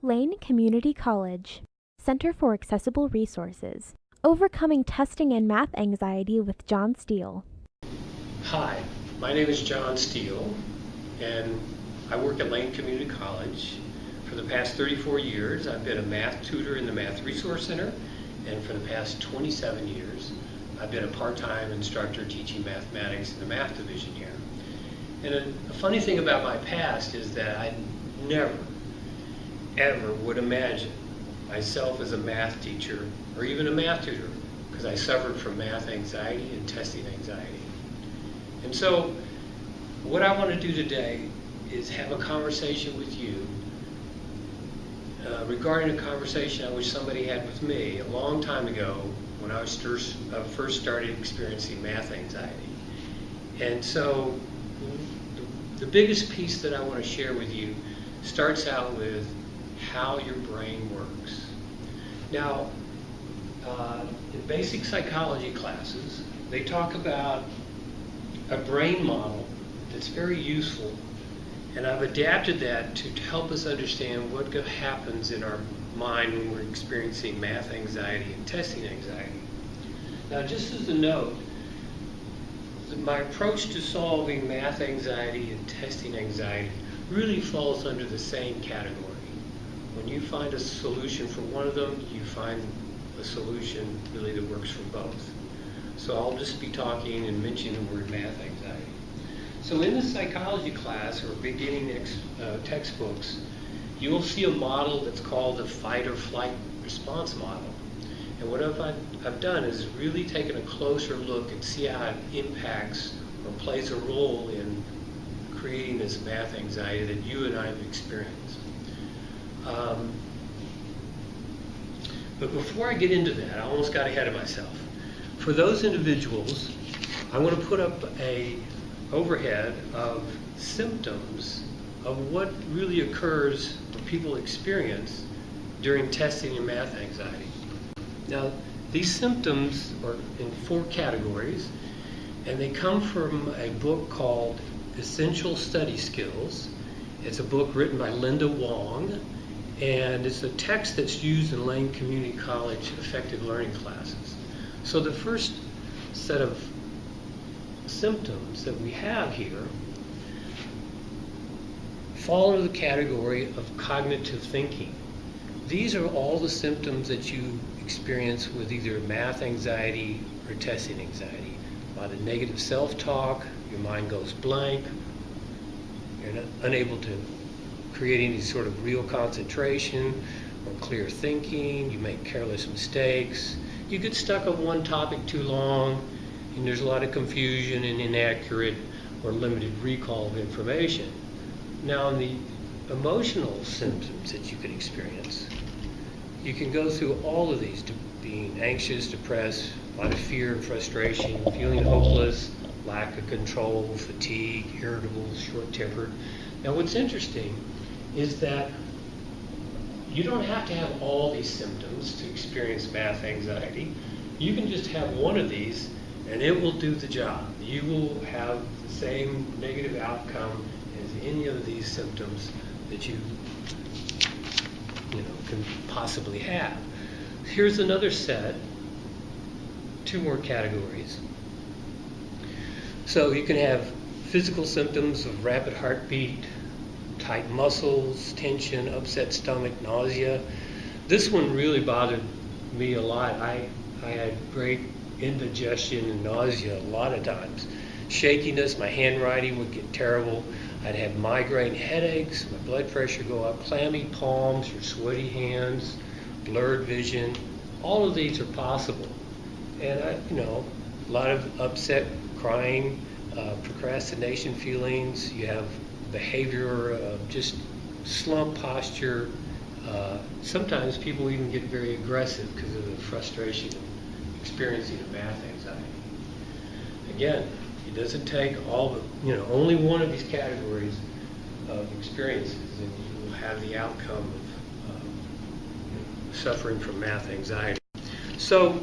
Lane Community College, Center for Accessible Resources, Overcoming Testing and Math Anxiety with John Steele. Hi, my name is John Steele, and I work at Lane Community College. For the past 34 years, I've been a math tutor in the Math Resource Center, and for the past 27 years, I've been a part-time instructor teaching mathematics in the math division here. And a funny thing about my past is that I never, ever would imagine myself as a math teacher or even a math tutor, because I suffered from math anxiety and testing anxiety. And so what I want to do today is have a conversation with you regarding a conversation I wish somebody had with me a long time ago when I was first started experiencing math anxiety. And so the biggest piece that I want to share with you starts out with how your brain works. Now, in basic psychology classes, they talk about a brain model that's very useful, and I've adapted that to help us understand what happens in our mind when we're experiencing math anxiety and testing anxiety. Now, just as a note, my approach to solving math anxiety and testing anxiety really falls under the same category. When you find a solution for one of them, you find a solution really that works for both. So I'll just be talking and mentioning the word math anxiety. So in the psychology class or beginning textbooks, you will see a model that's called the fight or flight response model. And what I've done is really taken a closer look and see how it impacts or plays a role in creating this math anxiety that you and I have experienced. But before I get into that, I almost got ahead of myself. For those individuals, I want to put up a overhead of symptoms of what really occurs or people experience during testing and math anxiety. Now, these symptoms are in 4 categories, and they come from a book called Essential Study Skills. It's a book written by Linda Wong, and it's a text that's used in Lane Community College effective learning classes. So the first set of symptoms that we have here fall into the category of cognitive thinking. These are all the symptoms that you experience with either math anxiety or testing anxiety. A lot of negative self-talk, your mind goes blank, you're unable to create any sort of real concentration or clear thinking, you make careless mistakes, you get stuck on one topic too long, and there's a lot of confusion and inaccurate or limited recall of information. Now, in the emotional symptoms that you can experience, you can go through all of these, being anxious, depressed, a lot of fear and frustration, feeling hopeless, lack of control, fatigue, irritable, short-tempered. Now, what's interesting is that you don't have to have all these symptoms to experience math anxiety. You can just have one of these and it will do the job. You will have the same negative outcome as any of these symptoms that you can possibly have. Here's another set, 2 more categories. So you can have physical symptoms of rapid heartbeat, tight muscles, tension, upset stomach, nausea. This one really bothered me a lot. I had great indigestion and nausea a lot of times. Shakiness, my handwriting would get terrible. I'd have migraine headaches, my blood pressure go up, clammy palms, your sweaty hands, blurred vision. All of these are possible. And a lot of upset, crying, procrastination feelings. You have behavior of just slump posture. Sometimes people even get very aggressive because of the frustration of experiencing a math anxiety. Again, it doesn't take all the, only one of these categories of experiences, and you will have the outcome of suffering from math anxiety. So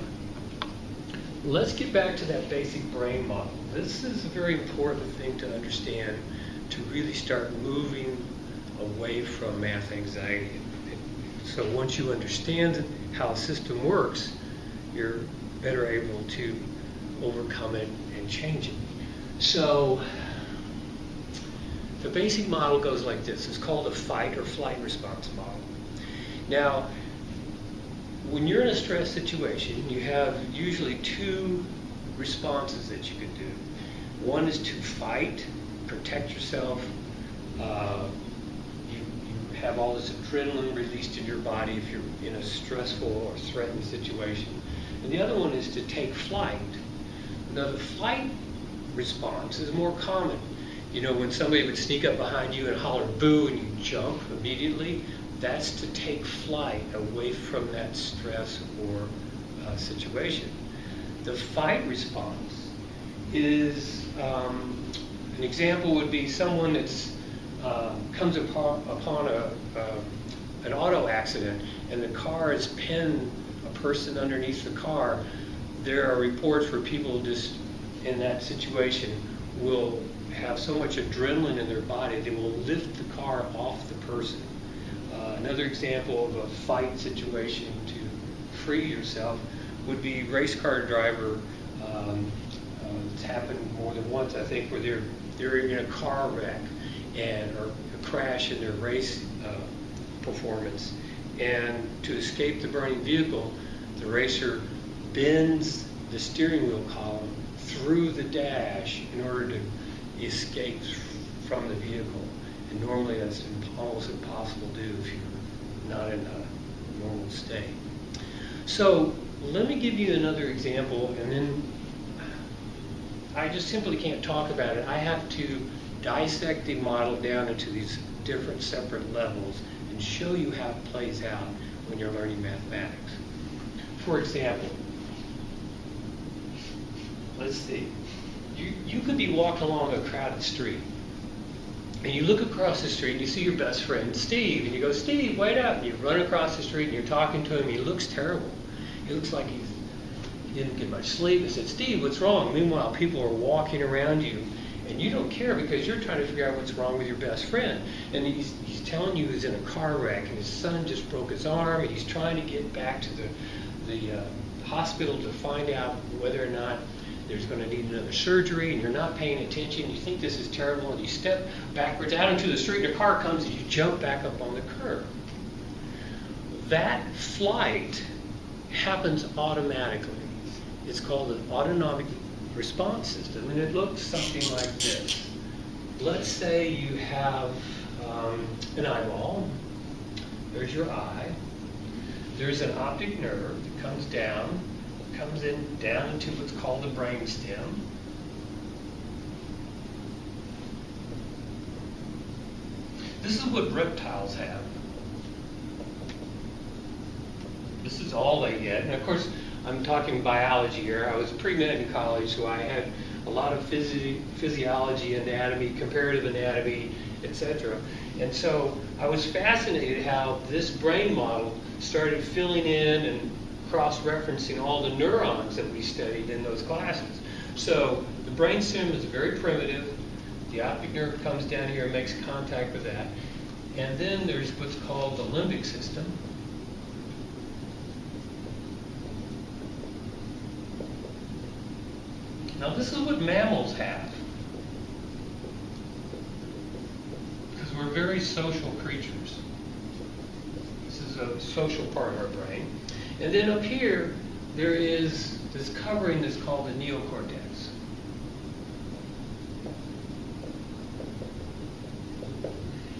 let's get back to that basic brain model. This is a very important thing to understand to really start moving away from math anxiety So once you understand how a system works, you're better able to overcome it and change it. So the basic model goes like this. It's called a fight or flight response model. Now, when you're in a stress situation, you have usually two responses that you can do. One is to fight, protect yourself. You have all this adrenaline released in your body if you're in a stressful or threatened situation. And the other one is to take flight. Now, the flight response is more common. You know, when somebody would sneak up behind you and holler boo and you jump immediately, that's to take flight away from that stress or situation. The fight response is, an example would be someone that's comes upon an auto accident and the car has pinned a person underneath the car. There are reports where people just in that situation will have so much adrenaline in their body they will lift the car off the person. Another example of a fight situation to free yourself would be race car driver. It's happened more than once, I think, where they're in a car wreck or a crash in their race performance, and to escape the burning vehicle, the racer bends the steering wheel column through the dash in order to escape from the vehicle. And normally that's almost impossible to do if you're not in a normal state. So let me give you another example, and then I just simply can't talk about it. I have to dissect the model down into these different separate levels and show you how it plays out when you're learning mathematics. For example, let's see. You could be walking along a crowded street, and you look across the street and you see your best friend, Steve, and you go, Steve, wait up. And you run across the street and you're talking to him. He looks terrible. He looks like he didn't get much sleep. I said, Steve, what's wrong? Meanwhile, people are walking around you, and you don't care because you're trying to figure out what's wrong with your best friend. And he's telling you he's in a car wreck, and his son just broke his arm, and he's trying to get back to the hospital to find out whether or not there's going to need another surgery, and you're not paying attention. You think this is terrible, and you step backwards out into the street, and a car comes, and you jump back up on the curb. That flight happens automatically. It's called an autonomic response system, and it looks something like this. Let's say you have an eyeball. There's your eye. There's an optic nerve that comes down into what's called the brain stem. This is what reptiles have. This is all they get. And of course, I'm talking biology here. I was pre-med in college, so I had a lot of physiology, anatomy, comparative anatomy, etc. And so I was fascinated how this brain model started filling in and cross-referencing all the neurons that we studied in those classes. So the brain stem is very primitive. The optic nerve comes down here and makes contact with that. And then there's what's called the limbic system. Now this is what mammals have, because we're very social creatures. This is a social part of our brain. And then up here, there is this covering that's called the neocortex.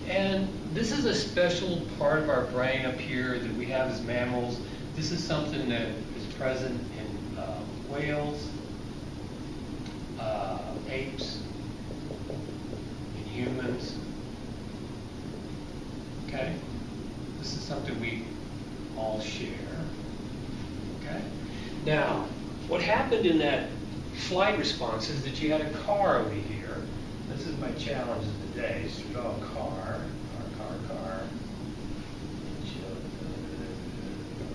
And this is a special part of our brain up here that we have as mammals. This is something that is present in whales, apes, and humans. Okay? This is something we all share. Okay? Now, what happened in that flight response is that you had a car over here. This is my challenge of the day, is to draw a car.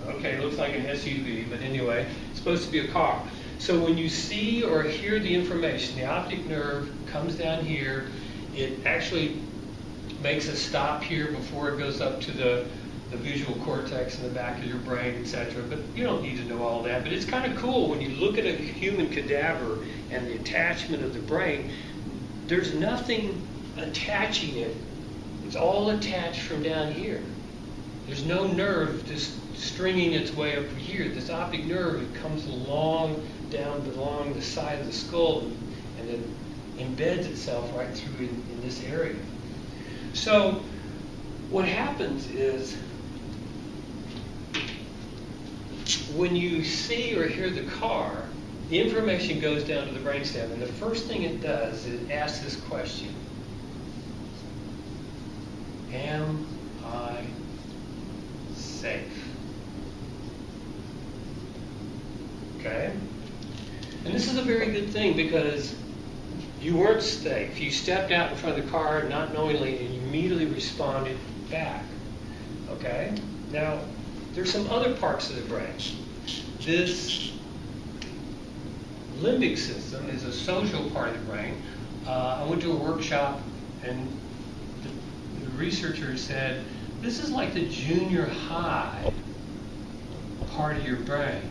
Okay, it looks like an SUV, but anyway, it's supposed to be a car. So when you see or hear the information, the optic nerve comes down here. It actually makes a stop here before it goes up to the the visual cortex in the back of your brain, etc. But you don't need to know all that. But it's kind of cool when you look at a human cadaver and the attachment of the brain. There's nothing attaching it. It's all attached from down here. There's no nerve just stringing its way up here. This optic nerve, it comes down along the side of the skull and then embeds itself right through in this area. So what happens is when you see or hear the car, the information goes down to the brainstem, and the first thing it does is it asks this question: am I safe? Okay? And this is a very good thing because you weren't safe. You stepped out in front of the car not knowingly and you immediately responded back. Okay? Now, there's some other parts of the brain. This limbic system is a social part of the brain. I went to a workshop and the researchers said, this is like the junior high part of your brain.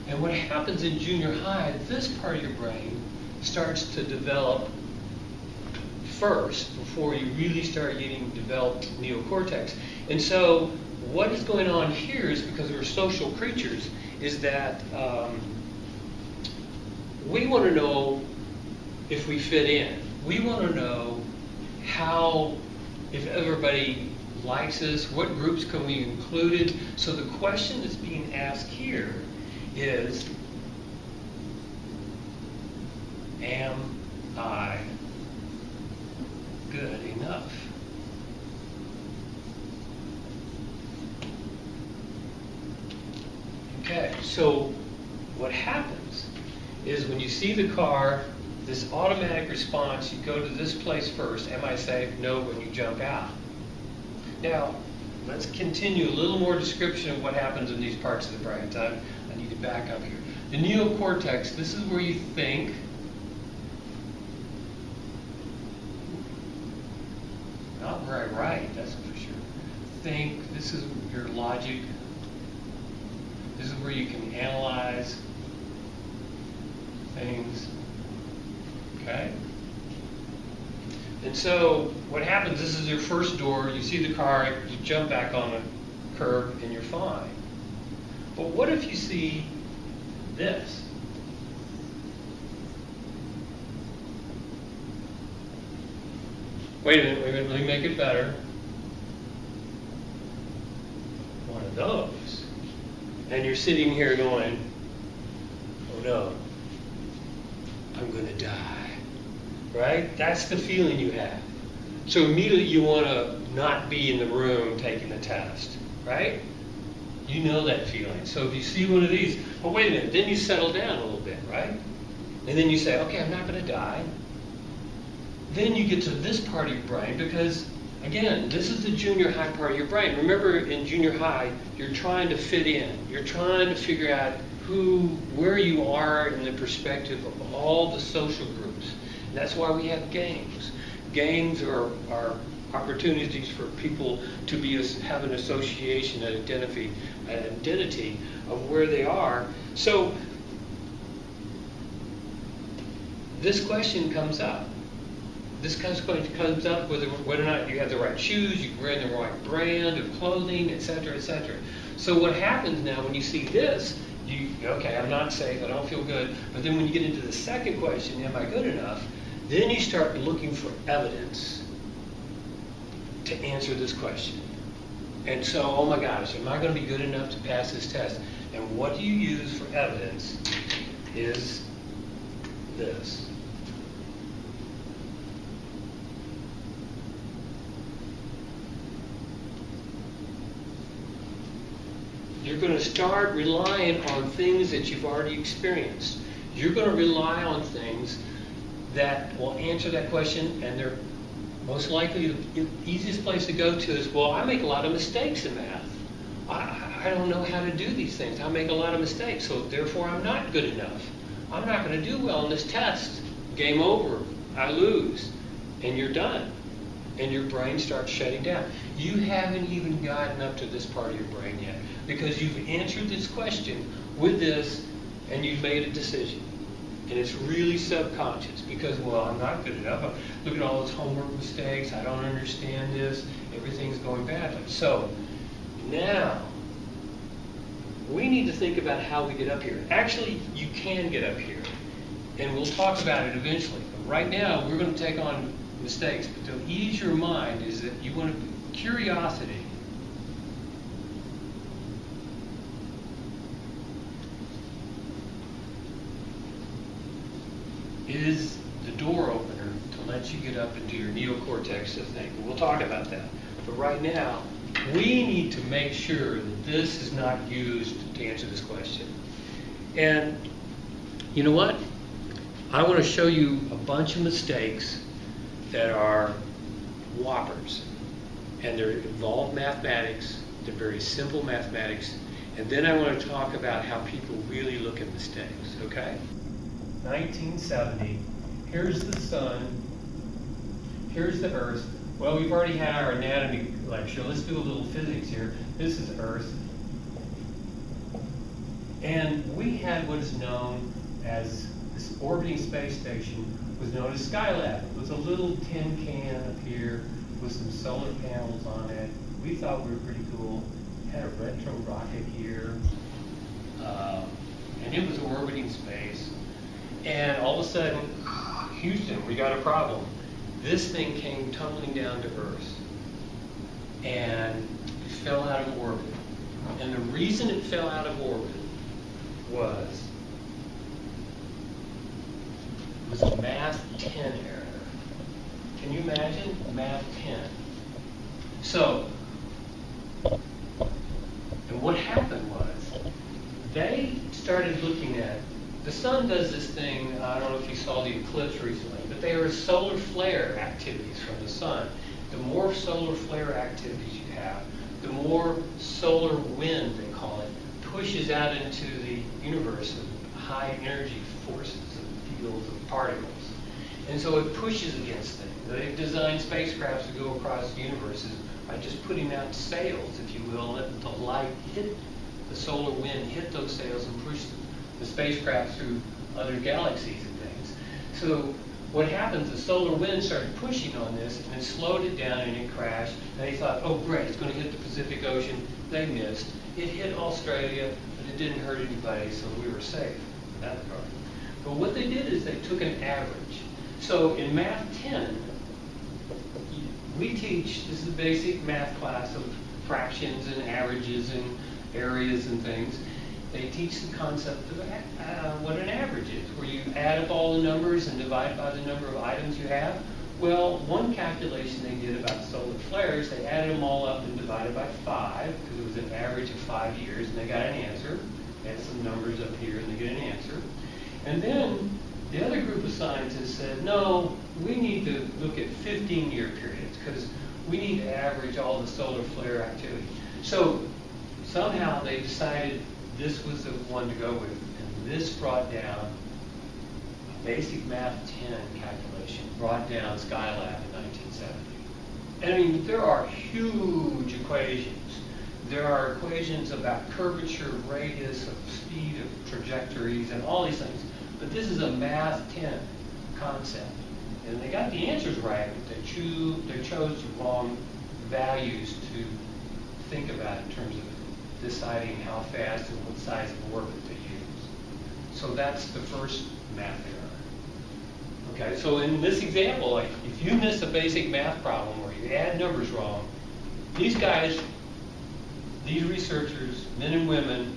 And what happens in junior high, this part of your brain starts to develop first before you really start getting developed neocortex. And so what is going on here is, because we're social creatures, is that we want to know if we fit in. We want to know how, if everybody likes us, what groups can we include. So the question that's being asked here is, am I good enough? Okay, so what happens is when you see the car, this automatic response, you go to this place first. Am I safe? No, when you jump out. Now, let's continue a little more description of what happens in these parts of the brain. I need to back up here. The neocortex, this is where you think. Not where I write, that's for sure. Think, this is your logic. This is where you can analyze things. Okay? And so what happens, this is your first door, you see the car, you jump back on a curb, and you're fine. But what if you see this? Wait a minute, let me make it better. One of those. And you're sitting here going, oh no, I'm going to die. Right? That's the feeling you have. So immediately you want to not be in the room taking the test. Right? You know that feeling. So if you see one of these, oh wait a minute, then you settle down a little bit, right? And then you say, okay, I'm not going to die. Then you get to this part of your brain because, again, this is the junior high part of your brain. Remember, in junior high, you're trying to fit in. You're trying to figure out where you are in the perspective of all the social groups. And that's why we have games. Games are opportunities for people to have an association, an identity of where they are. So this question comes up. This question comes up whether or not you have the right shoes, you wear the right brand of clothing, etc., etc. So what happens now when you see this, okay, I'm not safe, I don't feel good. But then when you get into the second question, am I good enough? Then you start looking for evidence to answer this question. And so, oh my gosh, am I going to be good enough to pass this test? And what do you use for evidence is this. You're going to start relying on things that you've already experienced. You're going to rely on things that will answer that question, and they're most likely the easiest place to go to is, well, I make a lot of mistakes in math. I don't know how to do these things. I make a lot of mistakes, so therefore I'm not good enough. I'm not going to do well in this test. Game over. I lose. And you're done. And your brain starts shutting down. you haven't even gotten up to this part of your brain yet, because you've answered this question with this and you've made a decision. And it's really subconscious because, well, I'm not good enough. Look at all those homework mistakes. I don't understand this. Everything's going badly. So now we need to think about how we get up here. Actually, you can get up here, and we'll talk about it eventually. But right now, we're going to take on mistakes. But to ease your mind is that you want to, curiosity. Is the door opener to let you get up into your neocortex to think. And we'll talk about that. But right now, we need to make sure that this is not used to answer this question. And you know what? I want to show you a bunch of mistakes that are whoppers. And they involve mathematics. They're very simple mathematics. And then I want to talk about how people really look at mistakes, okay? 1970, here's the sun, here's the Earth. Well, we've already had our anatomy lecture. Let's do a little physics here. This is Earth. And we had what is known as this orbiting space station was known as Skylab. It was a little tin can up here with some solar panels on it. We thought we were pretty cool. Had a retro rocket here. And it was orbiting space. And all of a sudden, Houston, we got a problem. This thing came tumbling down to Earth and it fell out of orbit. And the reason it fell out of orbit was a math 10 error. Can you imagine? Math 10. So, and what happened was, they started looking at, the sun does this thing, I don't know if you saw the eclipse recently, but there are solar flare activities from the sun. The more solar flare activities you have, the more solar wind, they call it, pushes out into the universe of high energy forces and fields of particles. And so it pushes against things. They've designed spacecrafts to go across the universes by just putting out sails, if you will, and let the light hit, the solar wind hit those sails and push the spacecraft through other galaxies and things. So what happens, the solar wind started pushing on this and it slowed it down and it crashed. And they thought, oh great, it's going to hit the Pacific Ocean. They missed. It hit Australia, but it didn't hurt anybody, so we were safe in that regard. But what they did is they took an average. So in Math 10, we teach, this is a basic math class of fractions and averages and areas and things. They teach the concept of what an average is, where you add up all the numbers and divide by the number of items you have. Well, one calculation they did about solar flares, they added them all up and divided by 5, because it was an average of 5 years, and they got an answer. They had some numbers up here, and they get an answer. And then the other group of scientists said, no, we need to look at 15-year periods, because we need to average all the solar flare activity. So somehow they decided this was the one to go with, and this brought down a basic Math 10 calculation, brought down Skylab in 1970. And I mean, there are huge equations. There are equations about curvature, radius, of speed of trajectories, and all these things. But this is a Math 10 concept. And they got the answers right, but they chose the wrong values to think about in terms of deciding how fast and what size of orbit to use. So that's the first math error. Okay, so in this example, like if you miss a basic math problem or you add numbers wrong, these guys, these researchers, men and women,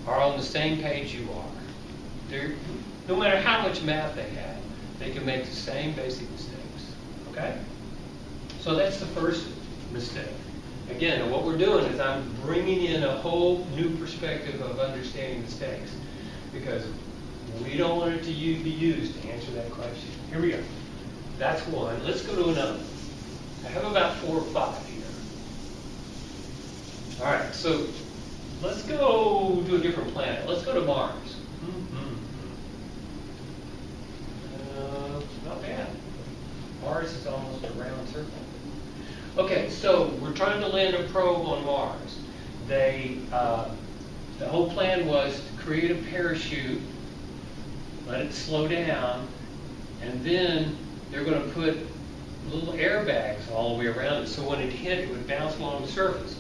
are on the same page you are. No matter how much math they have, they can make the same basic mistakes. Okay? So that's the first mistake. Again, what we're doing is I'm bringing in a whole new perspective of understanding mistakes, because we don't want it to be used to answer that question. Here we go. That's one. Let's go to another. I have about 4 or 5 here. All right, so let's go to a different planet. Let's go to Mars. Not bad. Mars is almost a round circle. Okay, so we're trying to land a probe on Mars. The whole plan was to create a parachute, let it slow down, and then they're going to put little airbags all the way around it, so when it hit, it would bounce along the surface.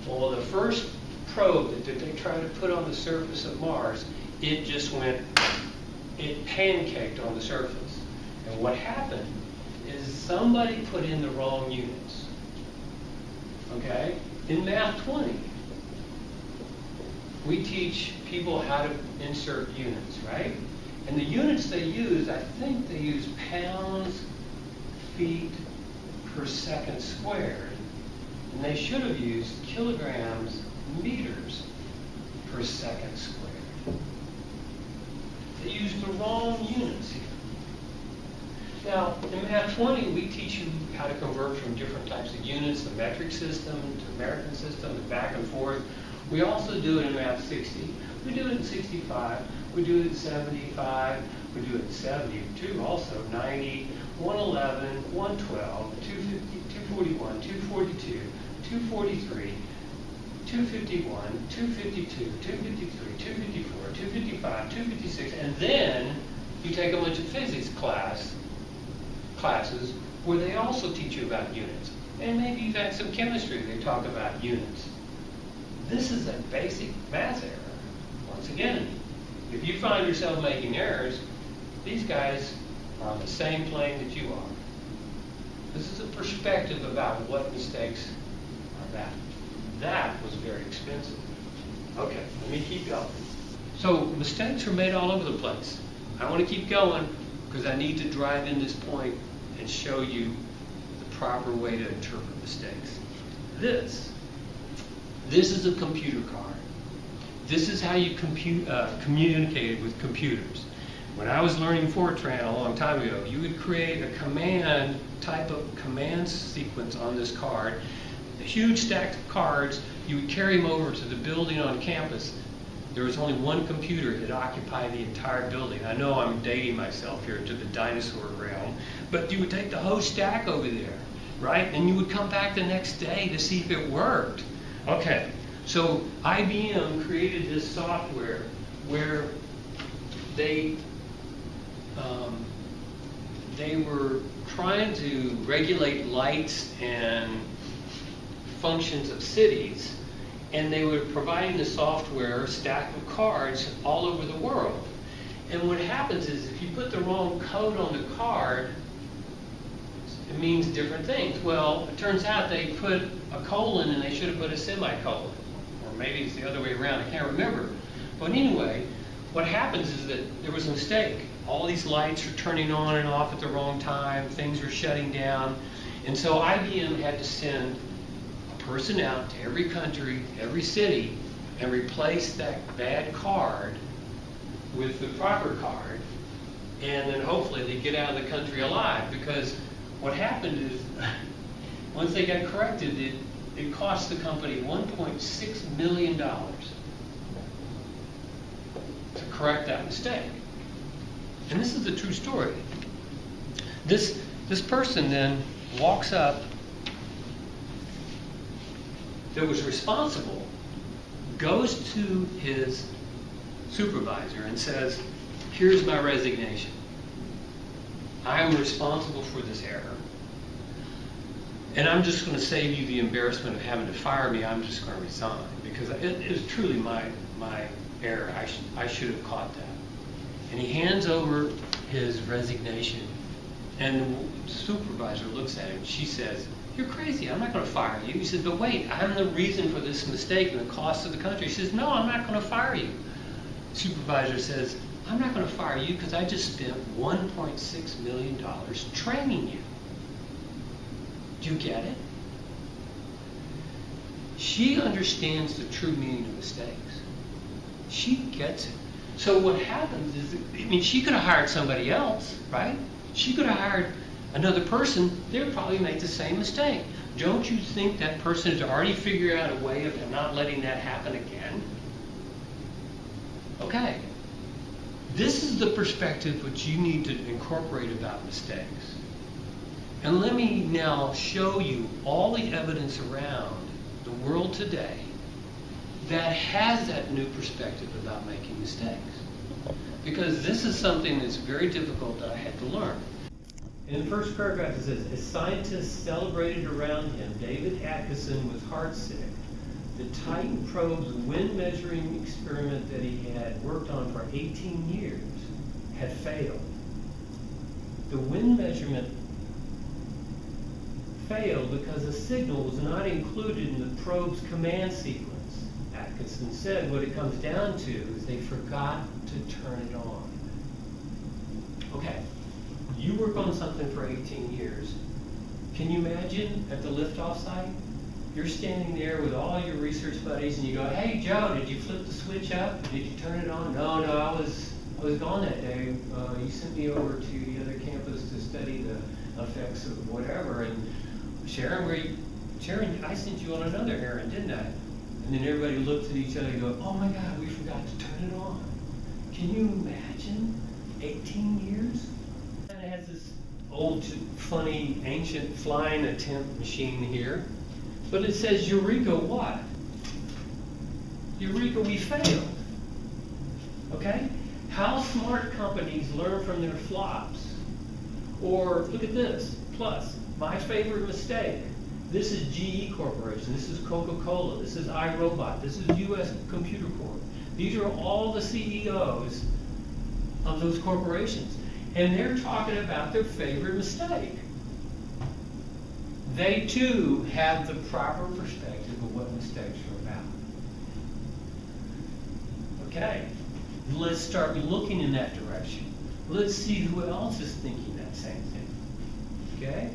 Well, the first probe that they tried to put on the surface of Mars, it pancaked on the surface. And what happened is somebody put in the wrong units. Okay? In Math 20, we teach people how to insert units, right? And the units they use, I think they use pounds, feet per second squared. And they should have used kilograms, meters per second squared. They used the wrong units here. Now, in Math 20, we teach you how to convert from different types of units, the metric system to American system, and back and forth. We also do it in Math 60. We do it in 65. We do it in 75. We do it in 72 also, 90, 111, 112, 250, 241, 242, 243, 251, 252, 253, 254, 255, 256, and then you take a bunch of physics classes where they also teach you about units. And maybe you've had some chemistry, they talk about units. This is a basic math error. Once again, if you find yourself making errors, these guys are on the same plane that you are. This is a perspective about what mistakes are about. That was very expensive. Okay, let me keep going. So mistakes are made all over the place. I want to keep going because I need to drive in this point and show you the proper way to interpret mistakes. This is a computer card. This is how you communicated with computers. When I was learning Fortran a long time ago, you would create a type of command sequence on this card, a huge stack of cards. You would carry them over to the building on campus. There was only one computer that occupied the entire building. I know I'm dating myself here to the dinosaur realm, but you would take the whole stack over there, right? And you would come back the next day to see if it worked. Okay, so IBM created this software where they were trying to regulate lights and functions of cities, and they were providing the software stack of cards all over the world. And what happens is if you put the wrong code on the card, it means different things. Well, it turns out they put a colon and they should have put a semicolon. Or maybe it's the other way around, I can't remember. But anyway, what happens is that there was a mistake. All these lights are turning on and off at the wrong time, things are shutting down. And so IBM had to send a person out to every country, every city, and replace that bad card with the proper card. And then hopefully they get out of the country alive, because what happened is, once they got corrected, it cost the company $1.6 million to correct that mistake. And this is a true story. This person then walks up, that was responsible, goes to his supervisor and says, "Here's my resignation. I'm responsible for this error. And I'm just going to save you the embarrassment of having to fire me. I'm just going to resign, because it is truly my error. I should have caught that." And he hands over his resignation, and the supervisor looks at him. She says, "You're crazy. I'm not going to fire you." He said, "But wait, I'm the reason for this mistake and the cost of the country." He says, "No, I'm not going to fire you." The supervisor says, "I'm not going to fire you because I just spent $1.6 million training you." Do you get it? She understands the true meaning of mistakes. She gets it. So what happens is, she could have hired somebody else, right? She could have hired another person. They would probably make the same mistake. Don't you think that person has already figured out a way of not letting that happen again? Okay. This is the perspective which you need to incorporate about mistakes. And let me now show you all the evidence around the world today that has that new perspective about making mistakes. Because this is something that's very difficult that I had to learn. In the first paragraph it says, as scientists celebrated around him, David Atkinson was heartsick. The Titan probe's wind measuring experiment that he had worked on for 18 years had failed. The wind measurement failed because the signal was not included in the probe's command sequence. Atkinson said what it comes down to is they forgot to turn it on. Okay, you work on something for 18 years. Can you imagine at the liftoff site? You're standing there with all your research buddies and you go, hey Joe, did you flip the switch up? Did you turn it on? No, I was gone that day. You sent me over to the other campus to study the effects of whatever. And Sharon, I sent you on another errand, didn't I? And then everybody looked at each other and go, oh my God, we forgot to turn it on. Can you imagine 18 years? And it has this old, funny, ancient flying attempt machine here. But it says, Eureka what? Eureka, we failed. Okay? How smart companies learn from their flops. Or look at this, plus, my favorite mistake. This is GE Corporation, this is Coca-Cola, this is iRobot, this is US Computer Corp. These are all the CEOs of those corporations. And they're talking about their favorite mistake. They too have the proper perspective of what mistakes are about. Okay, let's start looking in that direction. Let's see who else is thinking that same thing. Okay?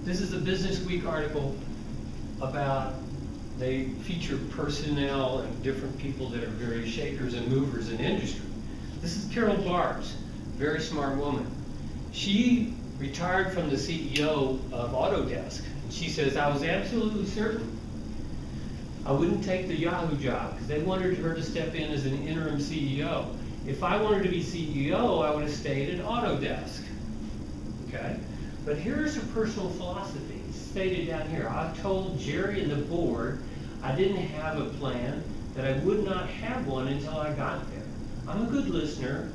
This is a Business Week article about, they feature personnel and different people that are very shakers and movers in industry. This is Carol Bars, very smart woman. She retired from the CEO of Autodesk. And she says, I was absolutely certain I wouldn't take the Yahoo job because they wanted her to step in as an interim CEO. If I wanted to be CEO, I would have stayed at Autodesk. Okay? But here's her personal philosophy, stated down here. I told Jerry and the board I didn't have a plan, that I would not have one until I got there. I'm a good listener.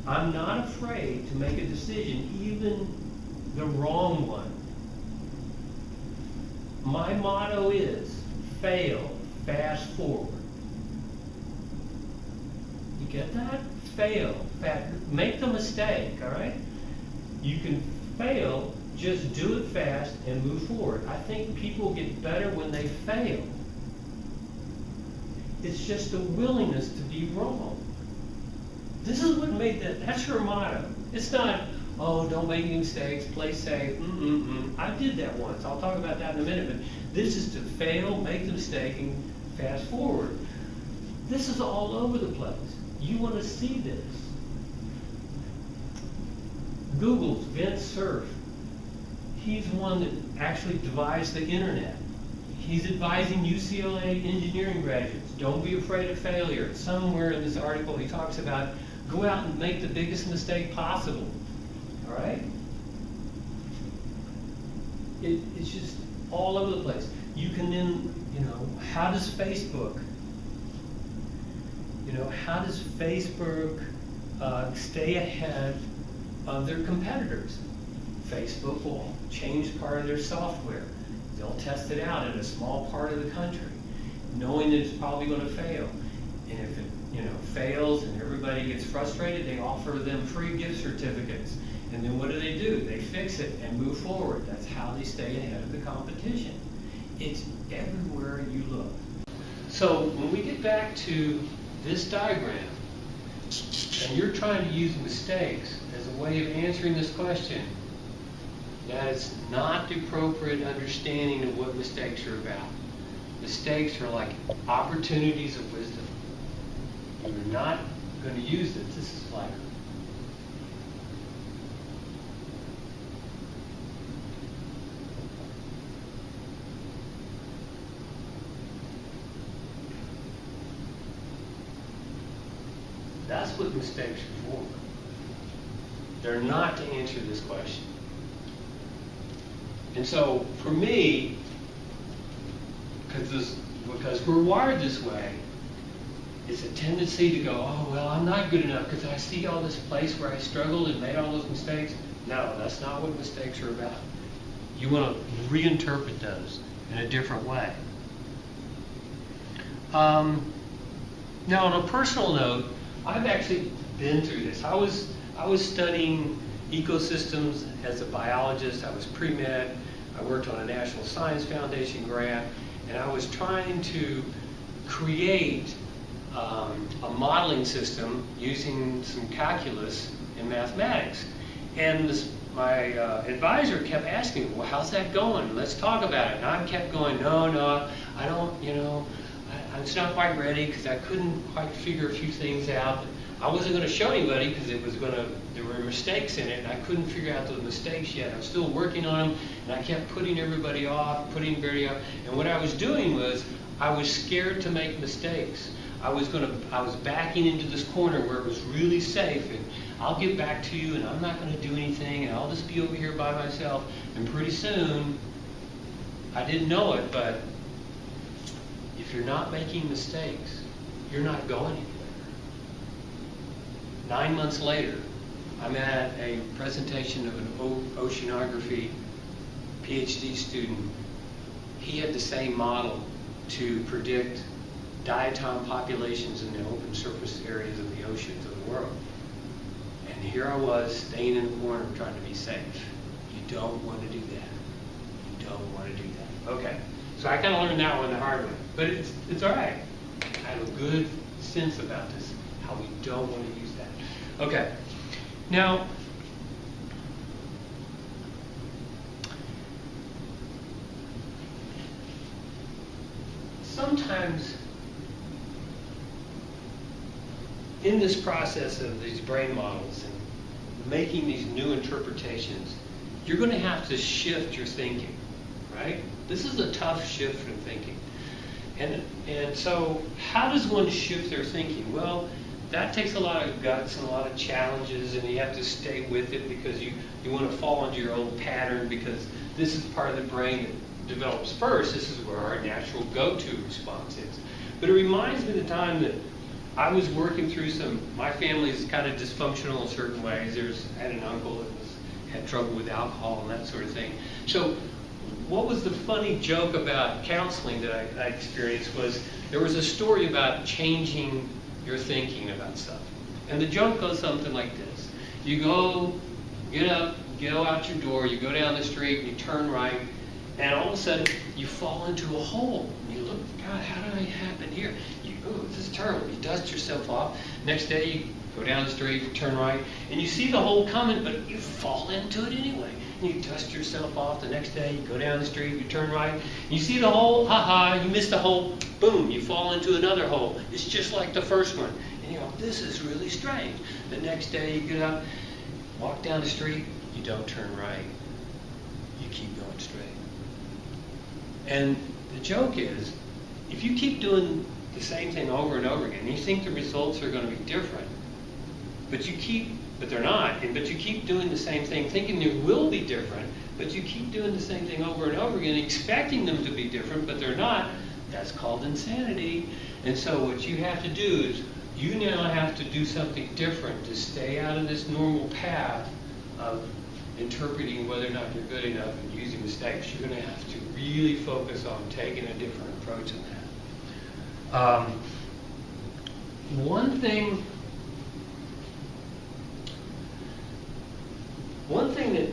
I'm not afraid to make a decision, even the wrong one. My motto is, fail, fast forward. You get that? Fail, make the mistake, all right? You can fail, just do it fast and move forward. I think people get better when they fail. It's just a willingness to be wrong. This is what made that's her motto. It's not, oh, don't make any mistakes, play safe, I did that once. I'll talk about that in a minute, but this is to fail, make the mistake, and fast forward. This is all over the place. You want to see this. Google's Vint Cerf, he's one that actually devised the internet. He's advising UCLA engineering graduates, don't be afraid of failure. Somewhere in this article he talks about go out and make the biggest mistake possible. All right? It's just all over the place. You can then, how does Facebook stay ahead of their competitors? Facebook will change part of their software. They'll test it out in a small part of the country, knowing that it's probably going to fail. And if it fails and everybody gets frustrated, they offer them free gift certificates. And then what do? They fix it and move forward. That's how they stay ahead of the competition. It's everywhere you look. So when we get back to this diagram, and you're trying to use mistakes as a way of answering this question, that is not the appropriate understanding of what mistakes are about. Mistakes are like opportunities of wisdom. You're not going to use this. This is like that's what mistakes are for. They're not to answer this question. And so for me, because we're wired this way, it's a tendency to go, oh, well, I'm not good enough because I see all this place where I struggled and made all those mistakes. No, that's not what mistakes are about. You want to reinterpret those in a different way. Now, on a personal note, I've actually been through this. I was studying ecosystems as a biologist. I was pre-med. I worked on a National Science Foundation grant, and I was trying to create a modeling system using some calculus and mathematics. And my advisor kept asking me, well, how's that going? Let's talk about it. And I kept going, no, I don't, it's not quite ready because I couldn't quite figure a few things out. I wasn't going to show anybody because there were mistakes in it, and I couldn't figure out those mistakes yet. I was still working on them, and I kept putting everybody off. And what I was doing was, I was scared to make mistakes. I was backing into this corner where it was really safe, and I'll get back to you, and I'm not going to do anything, and I'll just be over here by myself. And pretty soon, I didn't know it, but if you're not making mistakes, you're not going anywhere. 9 months later, I'm at a presentation of an oceanography PhD student. He had the same model to predict diatom populations in the open surface areas of the oceans of the world. And here I was, staying in the corner trying to be safe. You don't want to do that. You don't want to do that. Okay, so I kind of learned that one the hard way. But it's all right. I have a good sense about this, how we don't want to use that. Okay, now, sometimes in this process of these brain models and making these new interpretations, you're going to have to shift your thinking, right? This is a tough shift in thinking. And so how does one shift their thinking? Well, that takes a lot of guts and a lot of challenges, and you have to stay with it because you want to fall into your own pattern, because this is part of the brain that develops first. This is where our natural go-to response is. But it reminds me of the time that I was working through my family is kind of dysfunctional in certain ways. I had an uncle that had trouble with alcohol and that sort of thing. So what was the funny joke about counseling that I experienced was there was a story about changing your thinking about stuff. And the joke goes something like this. You get up, go out your door, you go down the street, you turn right, and all of a sudden you fall into a hole. And you look, God, how did that happen here? This is terrible. You dust yourself off. Next day you go down the street, you turn right, and you see the hole coming, but you fall into it anyway. And you dust yourself off. The next day you go down the street, you turn right, and you see the hole, you missed the hole, boom, you fall into another hole. It's just like the first one. And you go, this is really strange. The next day you get up, walk down the street, you don't turn right. You keep going straight. And the joke is, if you keep doing the same thing over and over again, you think the results are going to be different, but they're not, but you keep doing the same thing thinking they will be different, but you keep doing the same thing over and over again expecting them to be different, but they're not. That's called insanity. And so what you have to do is you now have to do something different to stay out of this normal path of interpreting whether or not you're good enough and using mistakes. You're going to have to really focus on taking a different approach on that. One thing that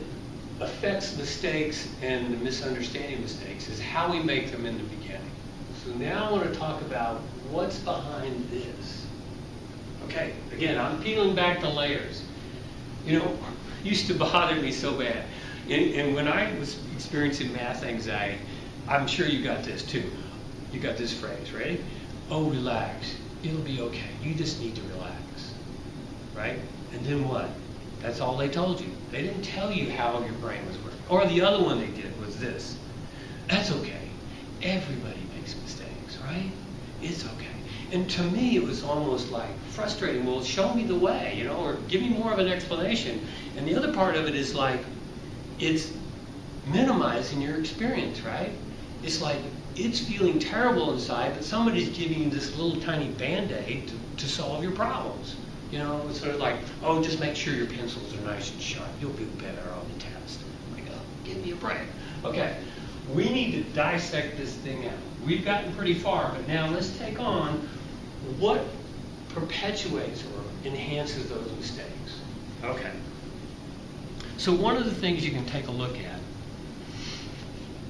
affects mistakes and the misunderstanding mistakes is how we make them in the beginning. So now I want to talk about what's behind this. Okay, again, I'm peeling back the layers. Used to bother me so bad. And when I was experiencing math anxiety, I'm sure you got this too. You got this phrase, ready? Oh, relax. It'll be okay. You just need to relax. Right? And then what? That's all they told you. They didn't tell you how your brain was working. Or the other one they did was this. That's okay. Everybody makes mistakes, right? It's okay. And to me, it was almost like frustrating. Well, show me the way, or give me more of an explanation. And the other part of it is like, it's minimizing your experience, right? It's like it's feeling terrible inside, but somebody's giving you this little tiny Band-Aid to solve your problems. You know, it's sort of like, oh, just make sure your pencils are nice and sharp. You'll do better on the test. Like, oh, give me a break. Okay, we need to dissect this thing out. We've gotten pretty far, but now let's take on what perpetuates or enhances those mistakes. Okay. So one of the things you can take a look at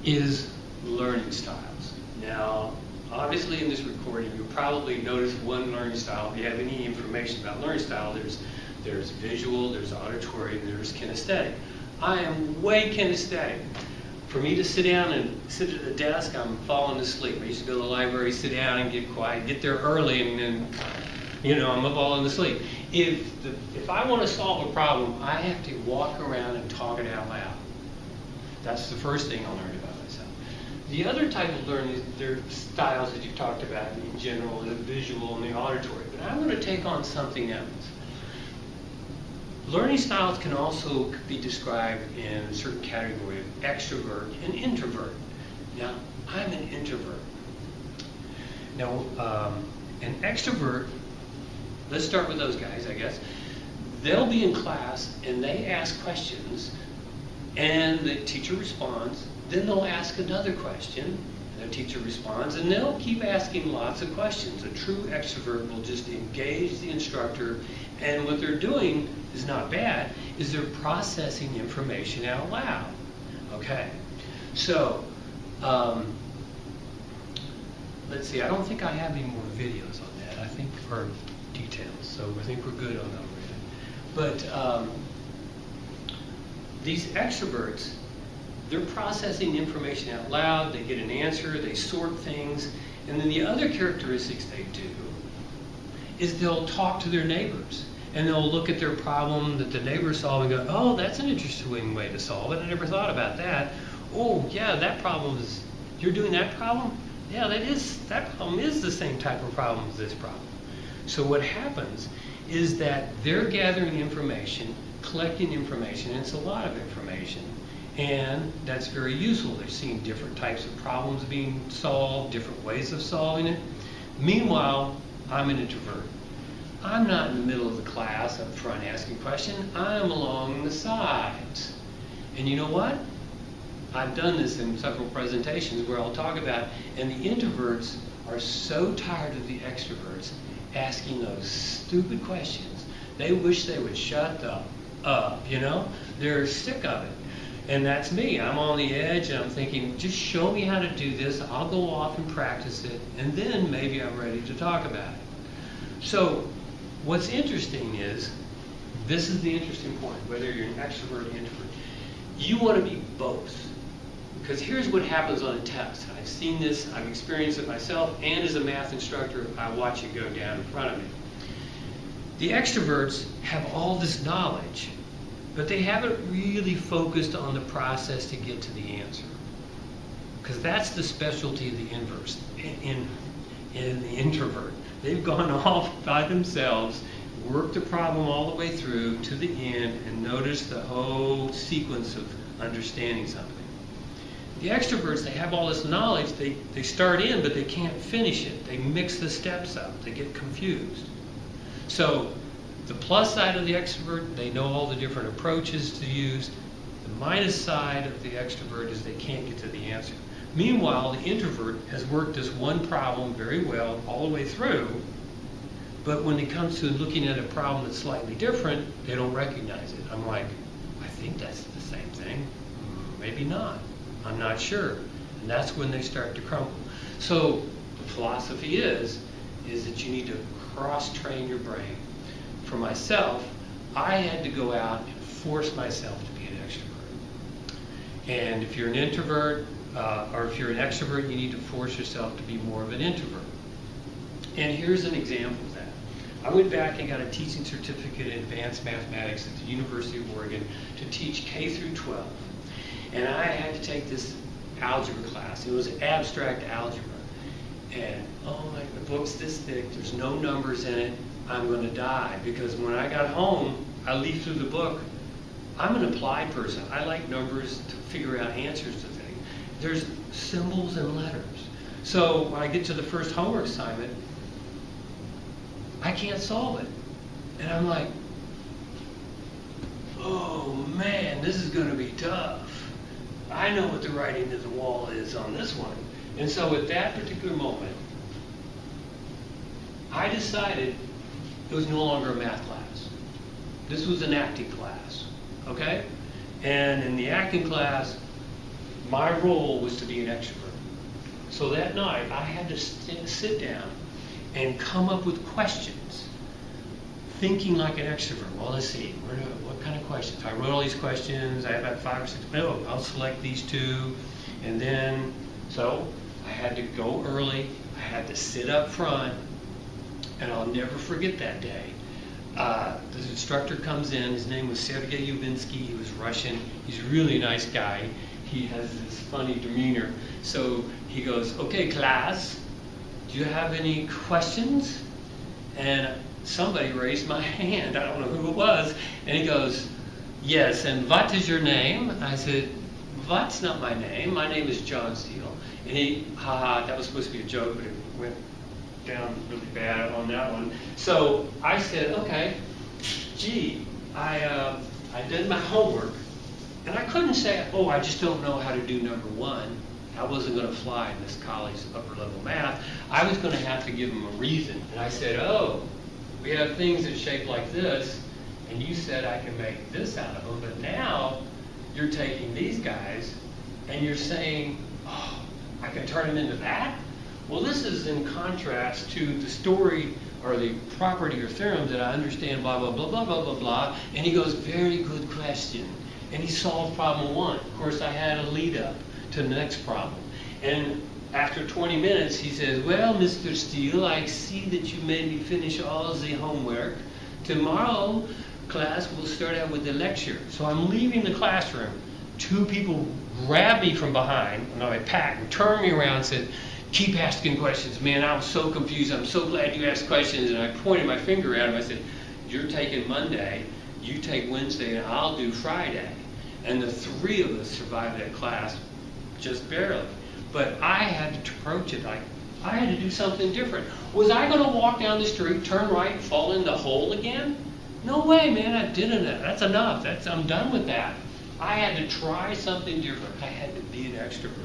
is learning styles. Now, obviously in this recording, you'll probably notice one learning style. If you have any information about learning style, there's visual, there's auditory, and there's kinesthetic. I am way kinesthetic. For me to sit down and sit at a desk, I'm falling asleep. I used to go to the library, sit down and get quiet, get there early, and then, you know, I'm falling asleep. If I want to solve a problem, I have to walk around and talk it out loud. That's the first thing I'll learn about myself. The other type of learning, there are styles that you've talked about in general, the visual and the auditory, but I'm going to take on something else. Learning styles can also be described in a certain category of extrovert and introvert. Now, I'm an introvert. Now, an extrovert, let's start with those guys, I guess. They'll be in class and they ask questions and the teacher responds. Then they'll ask another question and the teacher responds, and they'll keep asking lots of questions. A true extrovert will just engage the instructor, and what they're doing is not bad, is they're processing information out loud. Okay, so let's see, I don't think I have any more videos on that, I think, or details, so I think we're good on that already. But these extroverts, they're processing information out loud, they get an answer, they sort things, and then the other characteristics they do is they'll talk to their neighbors. And they'll look at their problem that the neighbor's solving and go, oh, that's an interesting way to solve it. I never thought about that. Oh, yeah, that problem is, you're doing that problem? Yeah, that problem is the same type of problem as this problem. So what happens is that they're gathering information, collecting information, and it's a lot of information. And that's very useful. They're seeing different types of problems being solved, different ways of solving it. Meanwhile, I'm an introvert. I'm not in the middle of the class up front asking questions. I'm along the sides. And you know what? I've done this in several presentations where I'll talk about, and the introverts are so tired of the extroverts asking those stupid questions. They wish they would shut up, you know? They're sick of it. And that's me. I'm on the edge and I'm thinking, just show me how to do this. I'll go off and practice it, and then maybe I'm ready to talk about it. So what's interesting is, this is the interesting point, whether you're an extrovert or introvert, you want to be both. Because here's what happens on a test. I've seen this, I've experienced it myself, and as a math instructor, I watch it go down in front of me. The extroverts have all this knowledge, but they haven't really focused on the process to get to the answer. Because that's the specialty of the inverse, in the introvert. They've gone off by themselves, worked the problem all the way through to the end, and noticed the whole sequence of understanding something. The extroverts, they have all this knowledge, they start in, but they can't finish it. They mix the steps up, they get confused. So the plus side of the extrovert, they know all the different approaches to use. The minus side of the extrovert is they can't get to the answer. Meanwhile, the introvert has worked this one problem very well all the way through, but when it comes to looking at a problem that's slightly different, they don't recognize it. I'm like, I think that's the same thing. Maybe not. I'm not sure. And that's when they start to crumble. So the philosophy is that you need to cross-train your brain. For myself, I had to go out and force myself to be an extrovert. And if you're an introvert, or if you're an extrovert, you need to force yourself to be more of an introvert. And here's an example of that. I went back and got a teaching certificate in advanced mathematics at the University of Oregon to teach K through 12. And I had to take this algebra class. It was abstract algebra. And oh my, the book's this thick, there's no numbers in it, I'm going to die. Because when I got home, I leafed through the book, I'm an applied person. I like numbers to figure out answers to things. There's symbols and letters. So when I get to the first homework assignment, I can't solve it. And I'm like, oh man, this is going to be tough. I know what the writing to the wall is on this one. And so at that particular moment, I decided it was no longer a math class. This was an acting class, okay? And in the acting class, my role was to be an extrovert. So that night, I had to sit down and come up with questions, thinking like an extrovert. Well, let's see, what kind of questions? I wrote all these questions. I have about 5 or 6. Oh, I'll select these 2. And then, so I had to go early. I had to sit up front. And I'll never forget that day. The instructor comes in. His name was Sergei Yubinsky. He was Russian. He's a really nice guy. He has this funny demeanor. So he goes, okay, class, do you have any questions? And somebody raised my hand. I don't know who it was. And he goes, yes, and what is your name? I said, what's not my name? My name is John Steele. And he, haha, that was supposed to be a joke, but it went down really bad on that one. So I said, okay, gee, I did my homework. And I couldn't say, oh, I just don't know how to do number 1. I wasn't going to fly in this college upper level math. I was going to have to give them a reason. And I said, oh, we have things that shape like this, and you said I can make this out of them, but now you're taking these guys and you're saying, oh, I can turn them into that? Well, this is in contrast to the story or the property or theorem that I understand, blah, blah, blah, blah, blah, blah, blah. And he goes, very good question. And he solved problem 1. Of course, I had a lead up to the next problem. And after 20 minutes, he says, well, Mr. Steele, I see that you made me finish all the homework. Tomorrow, class, we'll start out with the lecture. So I'm leaving the classroom. 2 people grabbed me from behind, and I packed and turned me around and said, keep asking questions. Man, I was so confused. I'm so glad you asked questions. And I pointed my finger at him. I said, you're taking Monday, you take Wednesday, and I'll do Friday. And the 3 of us survived that class just barely. But I had to approach it like I had to do something different. Was I going to walk down the street, turn right, and fall in the hole again? No way, man. I didn't. That's enough. I'm done with that. I had to try something different. I had to be an extrovert.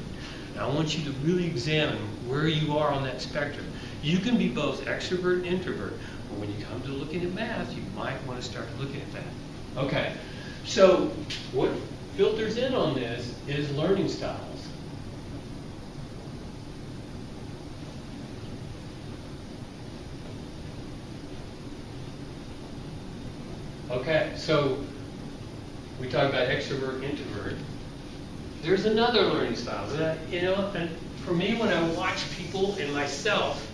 Now, I want you to really examine where you are on that spectrum. You can be both extrovert and introvert, but when you come to looking at math, you might want to start looking at that. Okay, so what filters in on this is learning styles. Okay, so we talk about extrovert, introvert. There's another learning style. And for me, when I watch people and myself,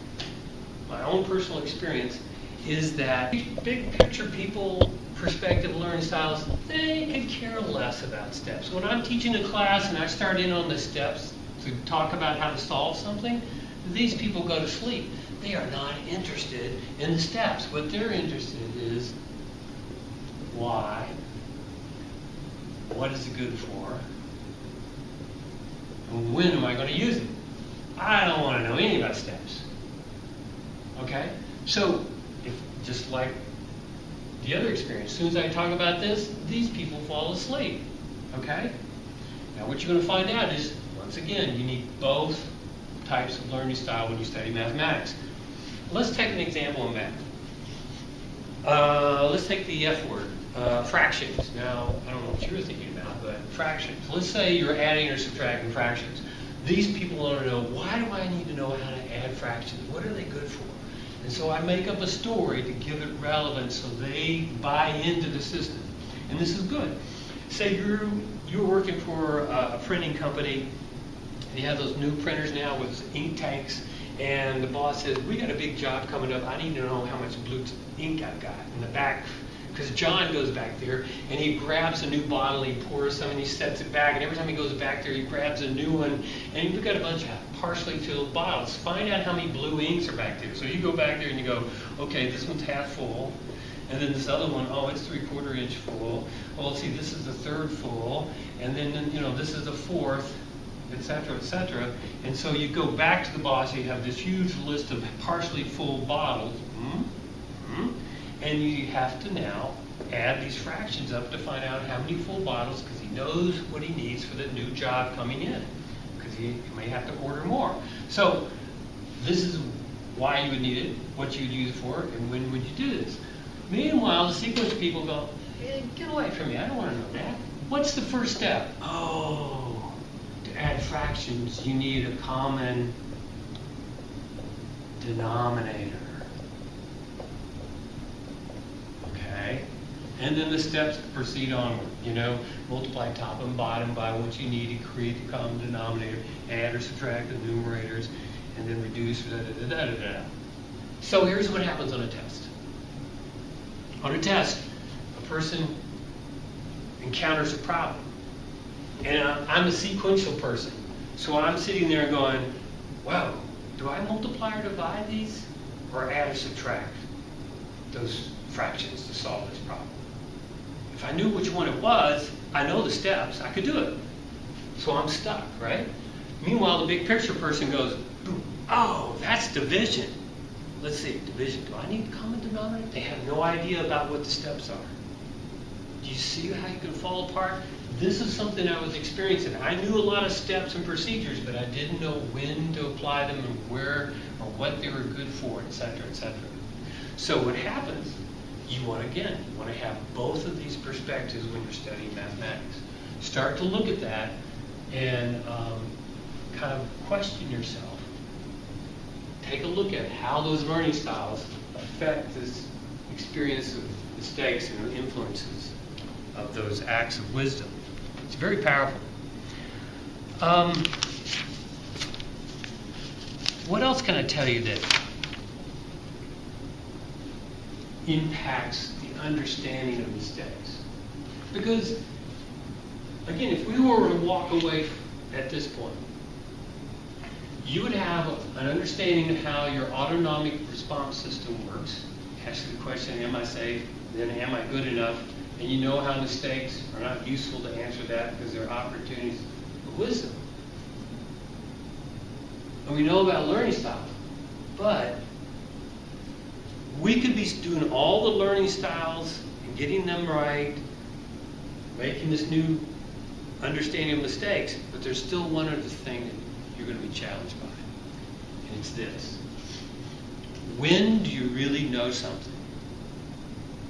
my own personal experience is that big picture people, perspective learning styles, they could care less about steps. When I'm teaching a class and I start in on the steps to talk about how to solve something, these people go to sleep. They are not interested in the steps. What they're interested in is why, what is it good for, and when am I going to use it? I don't want to know anything about steps. Okay? So, just like the other experience, as soon as I talk about this, these people fall asleep. Okay? Now what you're going to find out is, once again, you need both types of learning style when you study mathematics. Let's take an example in math. Let's take the F word, fractions. Now, I don't know what you were thinking about, but fractions. Let's say you're adding or subtracting fractions. These people want to know, why do I need to know how to add fractions? What are they good for? And so I make up a story to give it relevance so they buy into the system. And this is good. Say you're working for a printing company, and you have those new printers now with ink tanks, and the boss says, we got a big job coming up. I need to know how much blue ink I've got in the back. Because John goes back there, and he grabs a new bottle, he pours some, and he sets it back, and every time he goes back there, he grabs a new one, and you've got a bunch of partially filled bottles. Find out how many blue inks are back there. So you go back there and you go, okay, this one's half full, And then this other one, oh, it's 3/4 inch full. Well, see, this is the third full, and then this is the fourth, et cetera, et cetera. And so you go back to the boss, you have this huge list of partially full bottles, and you have to now add these fractions up to find out how many full bottles, because he knows what he needs for the new job coming in, because he may have to order more. So this is why you would need it, what you would use it for, and when would you do this. Meanwhile, the sequence people go, hey, get away from me, I don't want to know that. What's the first step? Oh, to add fractions, you need a common denominator. Okay? And then the steps proceed onward. Multiply top and bottom by what you need to create the common denominator, add or subtract the numerators, and then reduce, da-da-da-da-da-da. So here's what happens on a test. On a test, a person encounters a problem. And I'm a sequential person. So I'm sitting there going, wow, do I multiply or divide these? Or add or subtract those fractions to solve this problem? If I knew which one it was, I know the steps, I could do it. So I'm stuck, right? Meanwhile, the big picture person goes, oh, that's division. Let's see, division. Do I need a common denominator? They have no idea about what the steps are. Do you see how you can fall apart? This is something I was experiencing. I knew a lot of steps and procedures, but I didn't know when to apply them and where or what they were good for, et cetera, et cetera. So what happens, you want to have both of these perspectives when you're studying mathematics. Start to look at that and kind of question yourself. Take a look at how those learning styles affect this experience of mistakes and the influences of those acts of wisdom. It's very powerful. What else can I tell you that impacts the understanding of mistakes? Because, again, if we were to walk away at this point, you would have an understanding of how your autonomic response system works. Ask the question, am I safe? Then am I good enough? And you know how mistakes are not useful to answer that because they're opportunities for wisdom. And we know about learning styles. But we could be doing all the learning styles and getting them right, making this new understanding of mistakes, but there's still one other thing that you're going to be challenged by. And it's this. When do you really know something?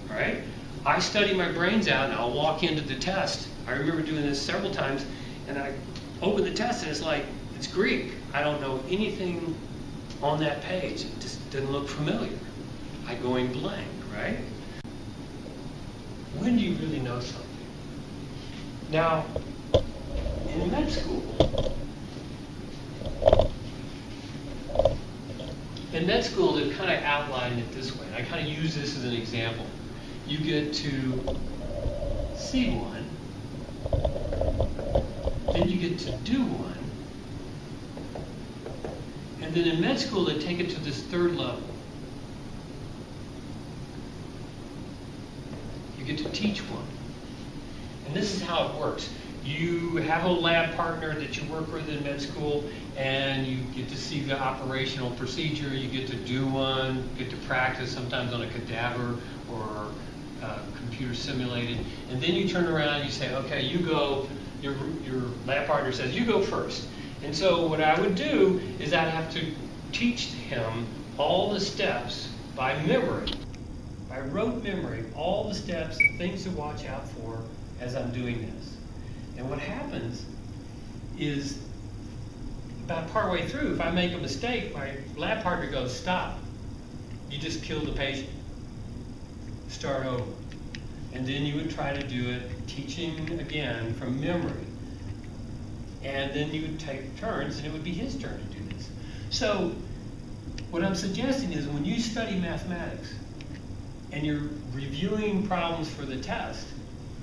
All right? I study my brains out and I'll walk into the test. I remember doing this several times and I open the test and it's like, it's Greek. I don't know anything on that page. It just doesn't look familiar. I go in blank, right? When do you really know something? Now, in med school, they've kind of outlined it this way. And I kind of use this as an example. You get to C1, then you get to do one, and then in med school they take it to this third level. You get to teach one. And this is how it works. You have a lab partner that you work with in med school, and you get to see the operational procedure, you get to do one, get to practice sometimes on a cadaver or computer simulated, and then you turn around and you say, okay, you go, your lab partner says, you go first. And so what I would do is I'd have to teach him all the steps by memory, by rote memory, all the steps and things to watch out for as I'm doing this. And what happens is about partway through, if I make a mistake, my lab partner goes, stop. You just killed the patient. Start over. And then you would try to do it, teaching again from memory. And then you would take turns, and it would be his turn to do this. So what I'm suggesting is when you study mathematics and you're reviewing problems for the test,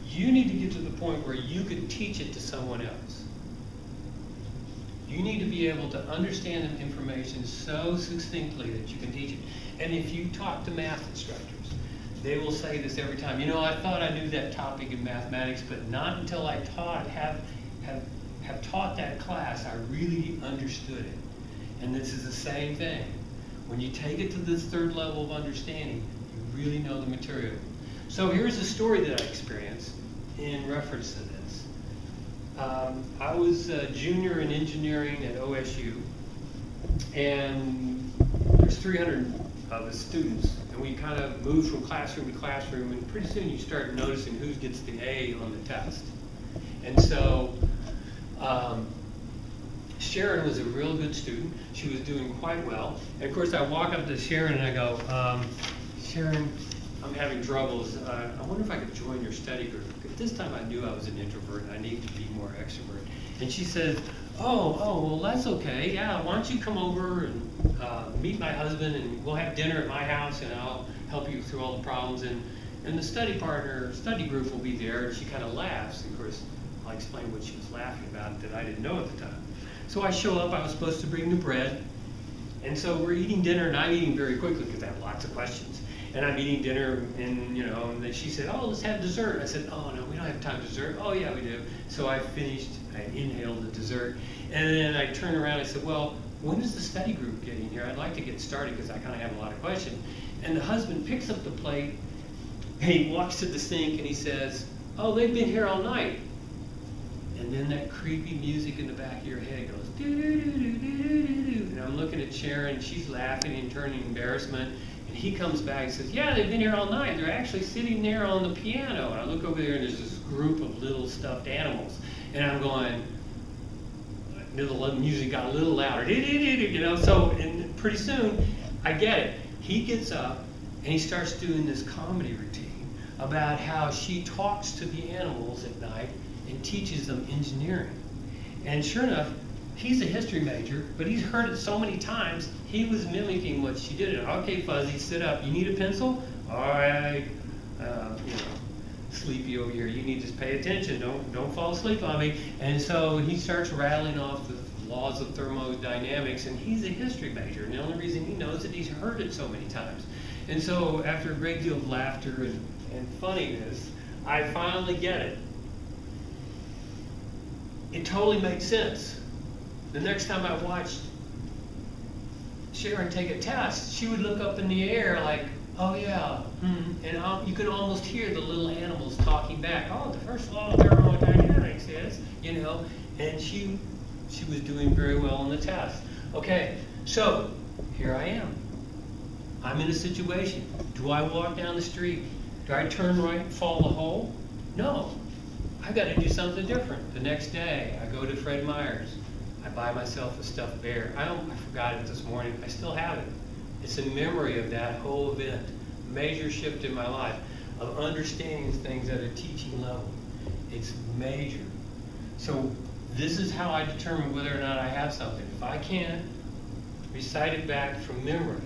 you need to get to the point where you could teach it to someone else. You need to be able to understand the information so succinctly that you can teach it. And if you talk to math instructors, they will say this every time. You know, I thought I knew that topic in mathematics, but not until I have taught that class, I really understood it. And this is the same thing. When you take it to this third level of understanding, you really know the material. So here's a story that I experienced in reference to this. I was a junior in engineering at OSU, and there's 300 of us students, and we kind of moved from classroom to classroom, and pretty soon you start noticing who gets the A on the test. And so Sharon was a real good student. She was doing quite well. And of course I walk up to Sharon and I go, Sharon, I'm having troubles. I wonder if I could join your study group. At this time I knew I was an introvert and I needed to be more extrovert. And she said, oh, well that's okay. Yeah, why don't you come over and meet my husband and we'll have dinner at my house and I'll help you through all the problems. And the study group will be there. And she kind of laughs. And of course, I'll explain what she was laughing about that I didn't know at the time. So I show up, I was supposed to bring the bread. And so we're eating dinner and I'm eating very quickly because I have lots of questions. And I'm eating dinner and, you know, and then she said, oh, let's have dessert. I said, oh, no, we don't have time for dessert. Oh, yeah, we do. So I inhaled the dessert. And then I turned around and I said, well, when is the study group getting here? I'd like to get started because I kind of have a lot of questions. And the husband picks up the plate and he walks to the sink and he says, oh, they've been here all night. And then that creepy music in the back of your head goes, doo-doo-doo-doo-doo-doo-doo. And I'm looking at Sharon, she's laughing and turning embarrassment. And he comes back and says, yeah, they've been here all night. They're actually sitting there on the piano. And I look over there and there's this group of little stuffed animals. And I'm going, the music got a little louder, you know, so and pretty soon I get it. He gets up and he starts doing this comedy routine about how she talks to the animals at night and teaches them engineering. And sure enough, he's a history major, but he's heard it so many times, he was mimicking what she did. Okay, Fuzzy, sit up. You need a pencil? All right. You know, sleepy over here. You need to pay attention. Don't fall asleep on me. And so he starts rattling off the laws of thermodynamics, and he's a history major. And the only reason he knows it, he's heard it so many times. And so after a great deal of laughter and funniness, I finally get it. It totally makes sense. The next time I watched Sharon take a test, she would look up in the air like, oh yeah, and you could almost hear the little animals talking back. Oh, the first law of thermodynamics is, you know, and she was doing very well on the test. Okay, so here I am. I'm in a situation. Do I walk down the street? Do I turn right and fall the hole? No. I've got to do something different. The next day, I go to Fred Meyer's. I buy myself a stuffed bear. I forgot it this morning. I still have it. It's a memory of that whole event. Major shift in my life of understanding things at a teaching level. It's major. So this is how I determine whether or not I have something. If I can't recite it back from memory,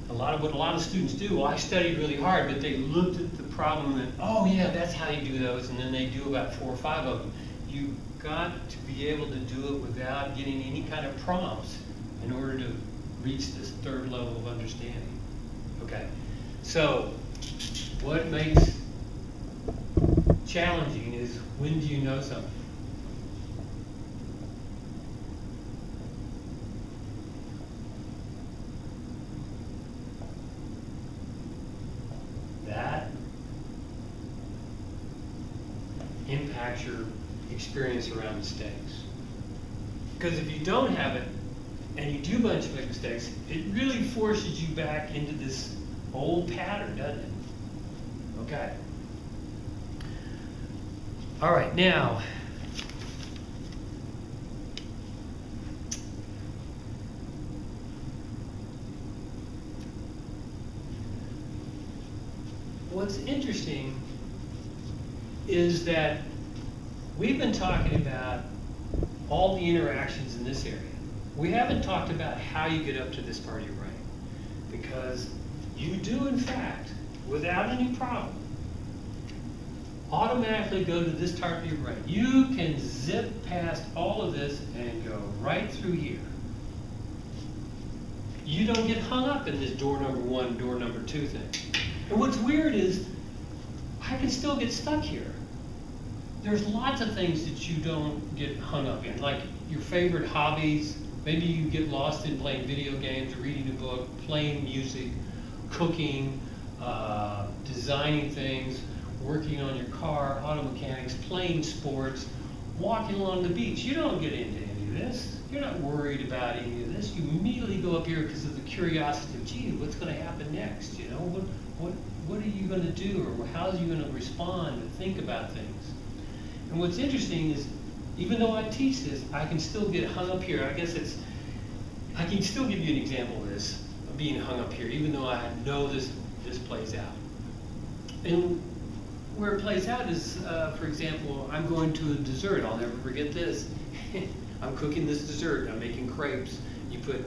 what a lot of students do, well, I studied really hard, but they looked at the problem and, oh yeah, that's how you do those, and then they do about 4 or 5 of them. You've got to be able to do it without getting any kind of prompts in order to reach this third level of understanding. Okay, so what makes challenging is when do you know something? That impacts your experience around mistakes. Because if you don't have it, and you do a bunch of big mistakes, it really forces you back into this old pattern, doesn't it? Okay. All right, now, what's interesting is that we've been talking about all the interactions in this area. We haven't talked about how you get up to this part of your brain, because you do, in fact, without any problem, automatically go to this part of your brain. You can zip past all of this and go right through here. You don't get hung up in this door number 1, door number 2 thing. And what's weird is I can still get stuck here. There's lots of things that you don't get hung up in, like your favorite hobbies. Maybe you get lost in playing video games, reading a book, playing music, cooking, designing things, working on your car, auto mechanics, playing sports, walking along the beach. You don't get into any of this. You're not worried about any of this. You immediately go up here because of the curiosity of, gee, what's going to happen next? You know, what are you going to do, or how are you going to respond and think about things? And what's interesting is, even though I teach this, I can still get hung up here. I can still give you an example of this, of being hung up here, even though I know this plays out. And where it plays out is, for example, I'm going to a dessert. I'll never forget this. I'm cooking this dessert. I'm making crepes. You put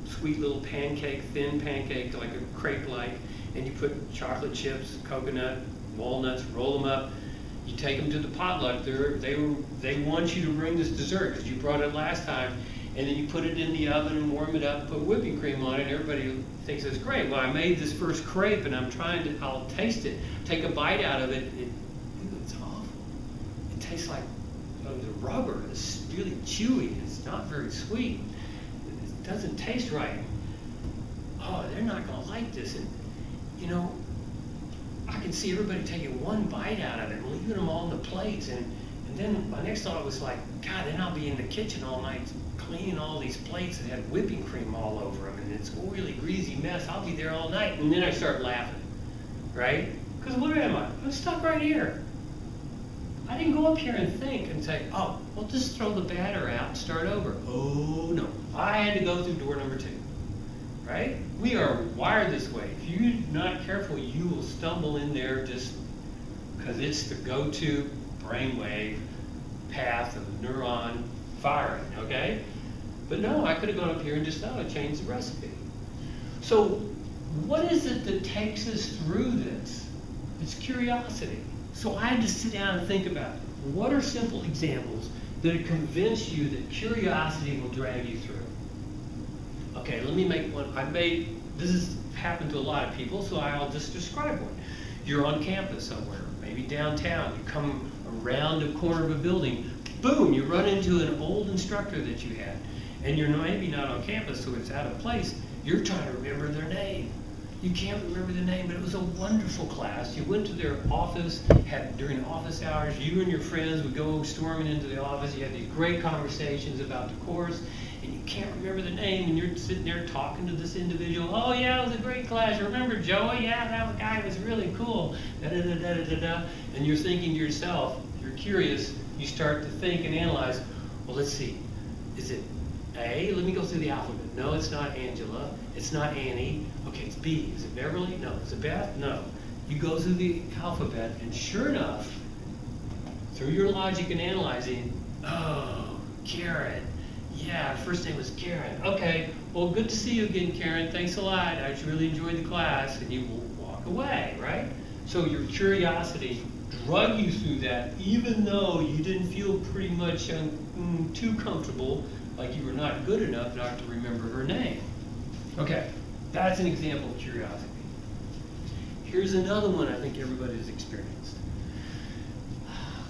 sweet little pancake, thin pancake, like a crepe-like, and you put chocolate chips, coconut, walnuts, roll them up. You take them to the potluck. They want you to bring this dessert because you brought it last time, and then you put it in the oven and warm it up, put whipping cream on it, and everybody thinks it's great. Well, I made this first crepe, and I'll taste it, take a bite out of it. It's awful. It tastes like the rubber. It's really chewy. It's not very sweet. It doesn't taste right. Oh, they're not going to like this. And, you know, I can see everybody taking one bite out of it and leaving them all on the plates. And then my next thought was like, God, then I'll be in the kitchen all night cleaning all these plates that had whipping cream all over them. And it's a really greasy mess. I'll be there all night. And then I start laughing, right? Because what am I? I'm stuck right here. I didn't go up here and think and say, oh, well, just throw the batter out and start over. Oh, no. I had to go through door number 2. Right? We are wired this way. If you're not careful, you will stumble in there just because it's the go-to brainwave path of neuron firing, okay? But no, I could have gone up here and just changed the recipe. So what is it that takes us through this? It's curiosity. So I had to sit down and think about it. What are simple examples that convince you that curiosity will drag you through? Okay, let me make one. This has happened to a lot of people, so I'll just describe one. You're on campus somewhere, maybe downtown. You come around a corner of a building, boom, you run into an old instructor that you had. And you're maybe not on campus, so it's out of place. You're trying to remember their name. You can't remember the name, but it was a wonderful class. You went to their office, during office hours, you and your friends would go storming into the office. You had these great conversations about the course, and you can't remember the name, and you're sitting there talking to this individual. Oh yeah, it was a great class. Remember Joey? Yeah, that guy was really cool. Da, da, da, da, da, da. And you're thinking to yourself, you're curious, you start to think and analyze, well, let's see, is it A? Let me go through the alphabet. No, it's not Angela. It's not Annie. Okay, it's B. Is it Beverly? No. Is it Beth? No. You go through the alphabet, and sure enough, through your logic and analyzing, oh, Karen. Yeah, her first name was Karen. Okay, well, good to see you again, Karen. Thanks a lot. I really enjoyed the class. And you will walk away, right? So your curiosity drug you through that, even though you didn't feel pretty much too comfortable, like you were not good enough not to remember her name. Okay, that's an example of curiosity. Here's another one I think everybody has experienced.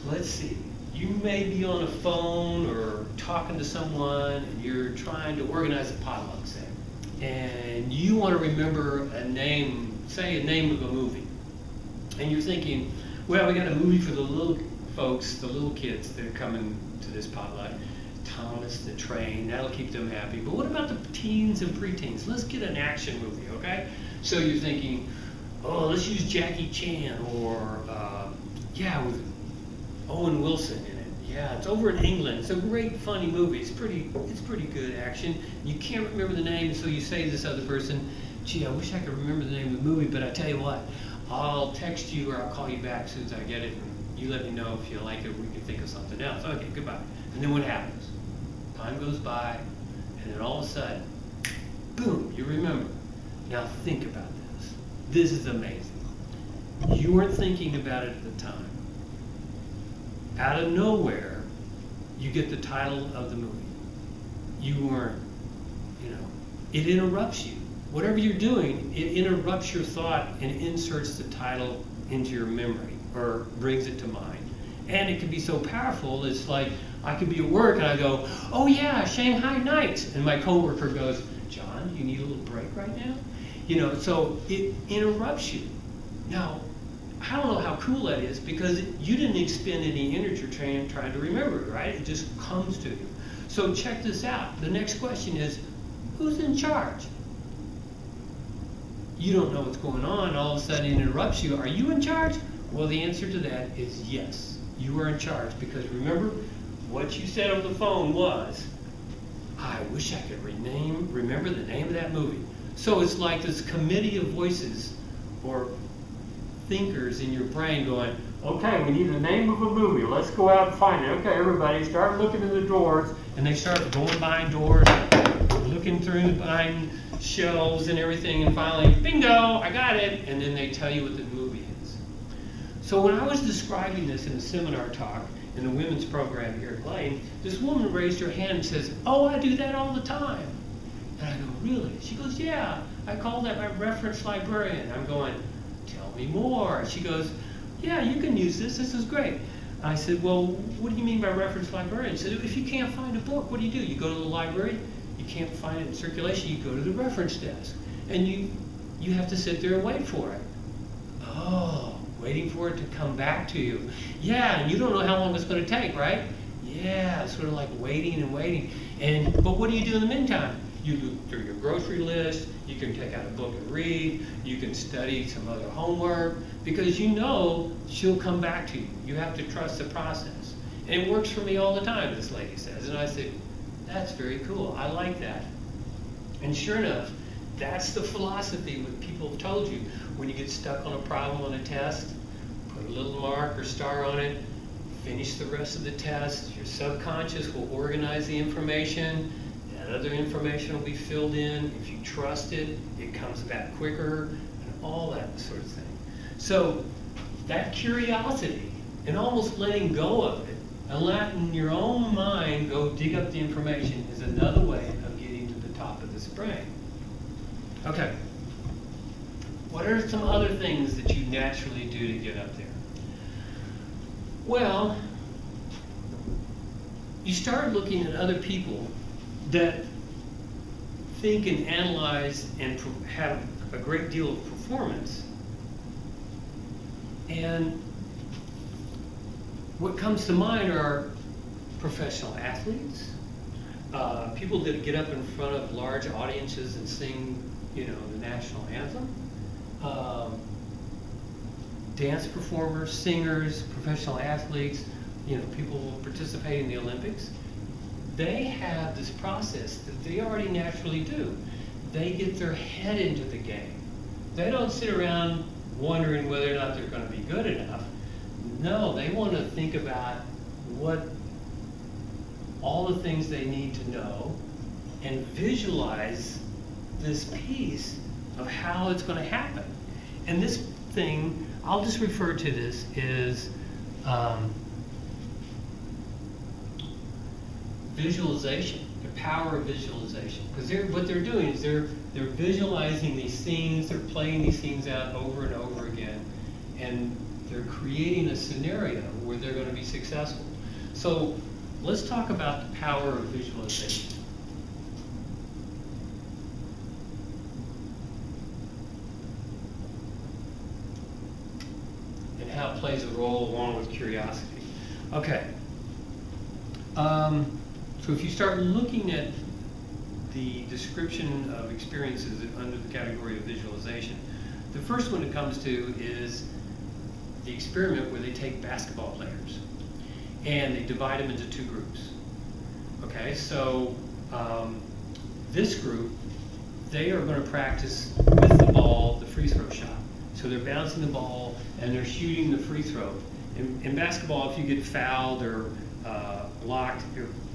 Let's see. You may be on a phone or talking to someone, and you're trying to organize a potluck, say, and you want to remember a name, say a name of a movie. And you're thinking, well, we got a movie for the little folks, the little kids that are coming to this potluck. Thomas the Train, that'll keep them happy. But what about the teens and preteens? Let's get an action movie, okay? So you're thinking, oh, let's use Jackie Chan, or with Owen Wilson in it. Yeah, it's over in England. It's a great, funny movie. It's pretty good action. You can't remember the name, so you say to this other person, gee, I wish I could remember the name of the movie, but I tell you what, I'll text you or I'll call you back as soon as I get it, and you let me know if you like it, we can think of something else. Okay, goodbye. And then what happens? Time goes by, and then all of a sudden, boom, you remember. Now think about this. This is amazing. You weren't thinking about it at the time. Out of nowhere, you get the title of the movie. You weren't, it interrupts you. whatever you're doing, it interrupts your thought and inserts the title into your memory or brings it to mind. And it can be so powerful, it's like I could be at work and I go, oh yeah, Shanghai Nights. And my coworker goes, John, you need a little break right now? You know, so it interrupts you. Now, I don't know how cool that is because you didn't expend any energy trying to remember it, right? It just comes to you. So check this out. The next question is, who's in charge? You don't know what's going on, all of a sudden it interrupts you. Are you in charge? Well, the answer to that is yes, you are in charge, because remember, what you said over the phone was, I wish I could remember the name of that movie. So it's like this committee of voices or thinkers in your brain going, okay, we need the name of a movie, let's go out and find it. Okay, everybody, start looking in the drawers, and they start going behind doors, looking through behind shelves and everything, and finally, bingo, I got it, and then they tell you what the movie is. So when I was describing this in a seminar talk in the women's program here at Lane, this woman raised her hand and says, oh, I do that all the time. And I go, really? She goes, yeah, I call that my reference librarian. I'm going, tell me more. She goes, yeah, you can use this is great. I said, well, what do you mean by reference librarian? She said, if you can't find a book, what do? You go to the library, you can't find it in circulation, you go to the reference desk. And you have to sit there and wait for it. Oh, waiting for it to come back to you. Yeah, and you don't know how long it's going to take, right? Yeah, it's sort of like waiting and waiting. But what do you do in the meantime? You look through your grocery list, you can take out a book and read, you can study some other homework, because you know she'll come back to you. You have to trust the process. And it works for me all the time, this lady says. And I say, that's very cool, I like that. And sure enough, that's the philosophy what people have told you. When you get stuck on a problem on a test, put a little mark or star on it, finish the rest of the test, your subconscious will organize the information, that other information will be filled in. If you trust it, it comes back quicker, and all that sort of thing. So that curiosity and almost letting go of it and letting your own mind go dig up the information is another way of getting to the top of this brain. Okay. What are some other things that you naturally do to get up there? Well, you start looking at other people that think and analyze and have a great deal of performance. And what comes to mind are professional athletes, people that get up in front of large audiences and sing, you know, the national anthem, dance performers, singers, professional athletes, you know, people participating in the Olympics. They have this process that they already naturally do. They get their head into the game. They don't sit around wondering whether or not they're going to be good enough. No, they want to think about all the things they need to know and visualize this piece of how it's going to happen. And this thing, I'll just refer to this as visualization, the power of visualization. Because what they're doing is they're visualizing these scenes, they're playing these scenes out over and over again, and they're creating a scenario where they're going to be successful. So let's talk about the power of visualization. And how it plays a role along with curiosity. Okay. So if you start looking at the description of experiences under the category of visualization, the first one it comes to is the experiment where they take basketball players and they divide them into two groups. Okay, so this group, they are going to practice with the ball the free throw shot. So they're bouncing the ball and they're shooting the free throw. In basketball, if you get fouled or blocked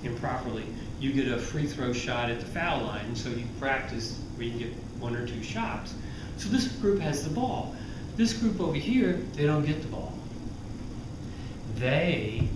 improperly, you get a free throw shot at the foul line, and so you practice where you can get one or two shots. So this group has the ball. This group over here, they don't get the ball. They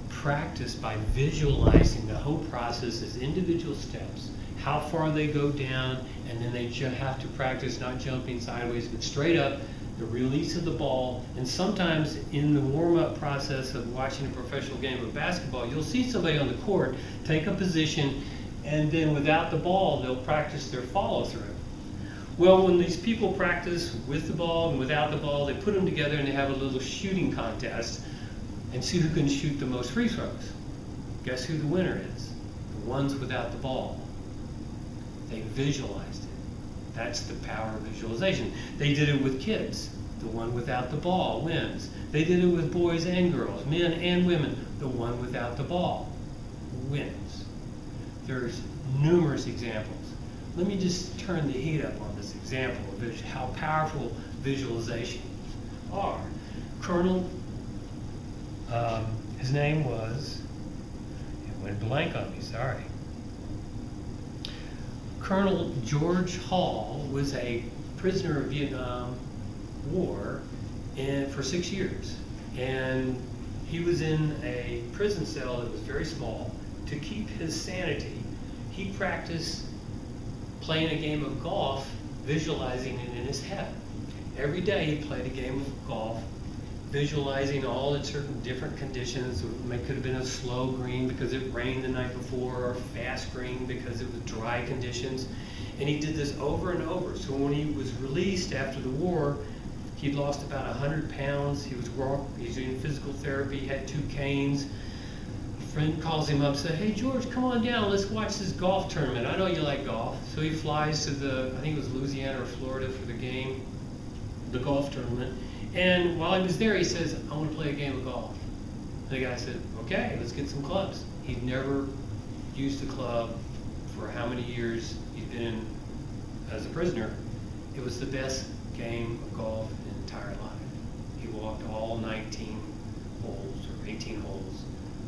practice by visualizing the whole process as individual steps, how far they go down, and then they have to practice not jumping sideways but straight up, the release of the ball. And sometimes in the warm-up process of watching a professional game of basketball, you'll see somebody on the court take a position, and then without the ball, they'll practice their follow-through. Well, when these people practice with the ball and without the ball, they put them together and they have a little shooting contest and see who can shoot the most free throws. Guess who the winner is? The ones without the ball. They visualized it. That's the power of visualization. They did it with kids. The one without the ball wins. They did it with boys and girls, men and women. The one without the ball wins. There's numerous examples. Let me just turn the heat up on this example of how powerful visualizations are. Colonel, his name was, it went blank on me, sorry. Colonel George Hall was a prisoner of Vietnam War for 6 years. And he was in a prison cell that was very small. To keep his sanity, he practiced playing a game of golf, visualizing it in his head. Every day he played a game of golf, visualizing all its certain different conditions. It could have been a slow green because it rained the night before, or fast green because it was dry conditions. And he did this over and over. So when he was released after the war, he'd lost about 100 pounds. He was doing physical therapy, had 2 canes. A friend calls him up and said, "Hey George, come on down, let's watch this golf tournament. I know you like golf." So he flies to I think it was Louisiana or Florida for the golf tournament. And while he was there, he says, "I want to play a game of golf." The guy said, "Okay, let's get some clubs." He'd never used a club for how many years he'd been in as a prisoner. It was the best game of golf in his entire life. He walked all 19 holes or 18 holes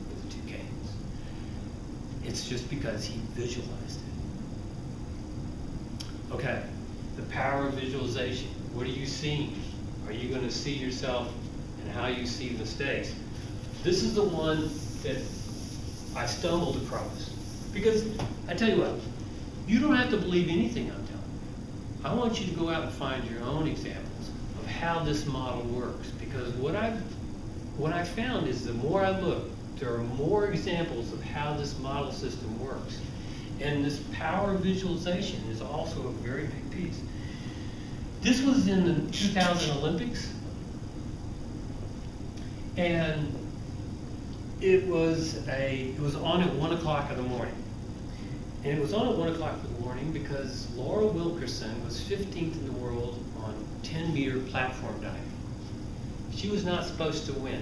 with the 2 canes. It's just because he visualized it. Okay, the power of visualization. What are you seeing? Are you going to see yourself and how you see mistakes? This is the one that I stumbled across. Because I tell you what, you don't have to believe anything I'm telling you. I want you to go out and find your own examples of how this model works. Because what I found is the more I look, there are more examples of how this model system works. And this power of visualization is also a very big piece. This was in the 2000 Olympics, and it was on at 1 o'clock in the morning. And it was on at 1 o'clock in the morning because Laura Wilkerson was 15th in the world on 10-meter platform diving. She was not supposed to win.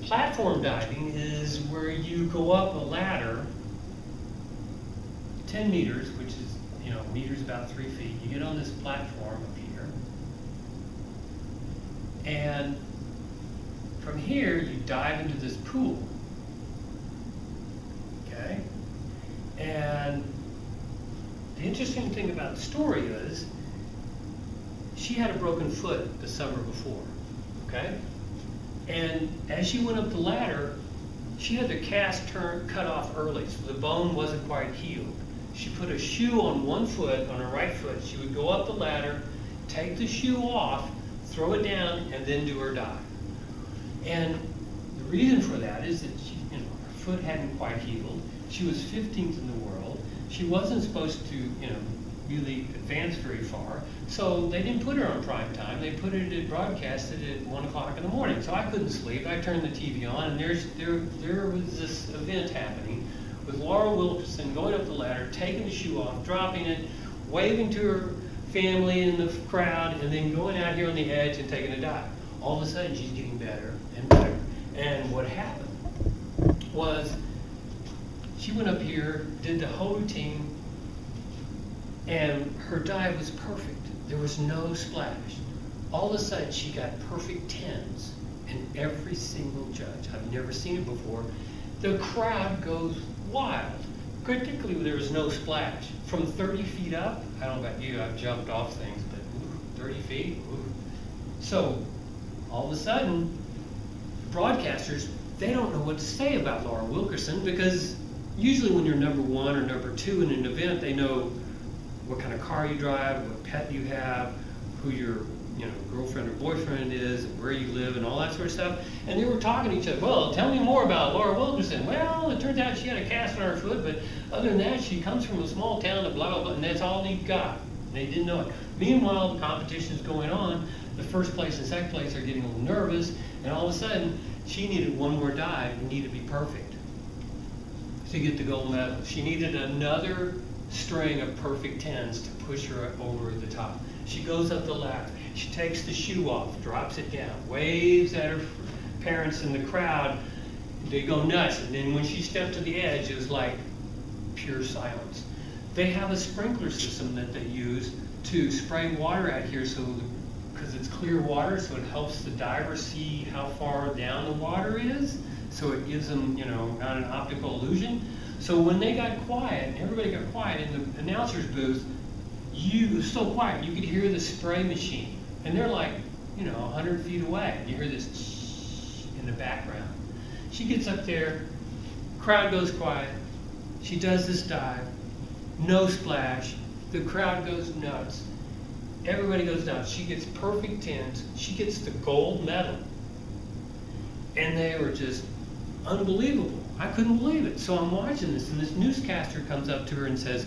Platform diving is where you go up a ladder 10 meters, which is, meters about 3 feet. You get on this platform up here, and from here you dive into this pool. Okay? And the interesting thing about the story is she had a broken foot the summer before. Okay? And as she went up the ladder, she had the cast cut off early, so the bone wasn't quite healed. She put a shoe on one foot, on her right foot. She would go up the ladder, take the shoe off, throw it down, and then do her dive. And the reason for that is that her foot hadn't quite healed. She was 15th in the world. She wasn't supposed to, really advance very far. So they didn't put her on prime time. They broadcasted it at 1 o'clock in the morning. So I couldn't sleep. I turned the TV on, and there was this event happening with Laura Wilkerson going up the ladder, taking the shoe off, dropping it, waving to her family in the crowd, and then going out here on the edge and taking a dive. All of a sudden, she's getting better and better. And what happened was she went up here, did the whole routine, and her dive was perfect. There was no splash. All of a sudden, she got perfect 10s, and every single judge, I've never seen it before, the crowd goes wild, particularly when there was no splash. From 30 feet up, I don't know about you, I've jumped off things, but 30 feet, ooh. So all of a sudden, broadcasters, they don't know what to say about Laura Wilkerson because usually when you're number one or number two in an event, they know what kind of car you drive, what pet you have, who your girlfriend or boyfriend is, and where you live, and all that sort of stuff. And they were talking to each other. Well, tell me more about Laura Wilkerson. Well, it turns out she had a cast on her foot, but other than that, she comes from a small town of blah, blah, blah, and that's all he got. They didn't know it. Meanwhile, the competition is going on. The first place and second place are getting a little nervous, and all of a sudden, she needed one more dive and needed to be perfect to get the gold medal. She needed another string of perfect 10s to push her over the top. She goes up the ladder. She takes the shoe off, drops it down, waves at her parents in the crowd. They go nuts. And then when she stepped to the edge, it was like pure silence. They have a sprinkler system that they use to spray water out here, so because it's clear water, so it helps the diver see how far down the water is. So it gives them, not an optical illusion. So when they got quiet, and everybody got quiet in the announcer's booth, it was so quiet, you could hear the spray machine. And they're like, 100 feet away. You hear this in the background. She gets up there, crowd goes quiet. She does this dive, no splash. The crowd goes nuts. Everybody goes nuts. She gets perfect 10s. She gets the gold medal. And they were just unbelievable. I couldn't believe it. So I'm watching this, and this newscaster comes up to her and says,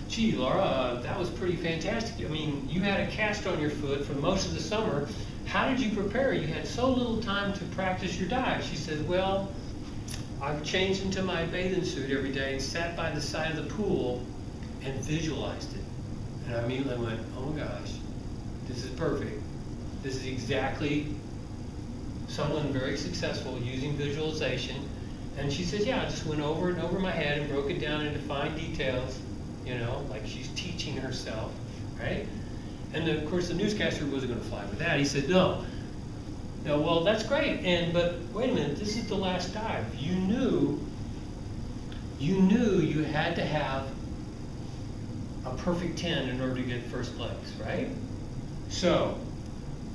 "Gee, Laura, that was pretty fantastic. I mean, you had a cast on your foot for most of the summer. How did you prepare? You had so little time to practice your dive." She said, "Well, I've changed into my bathing suit every day and sat by the side of the pool and visualized it." And I immediately went, "Oh my gosh, this is perfect. This is exactly someone very successful using visualization." And she says, "Yeah, I just went over and over my head and broke it down into fine details, like she's teaching herself, right?" And of course, the newscaster wasn't going to fly with that. He said, no, well, that's great. But wait a minute, this is the last dive. You knew you had to have a perfect 10 in order to get first place, right? So,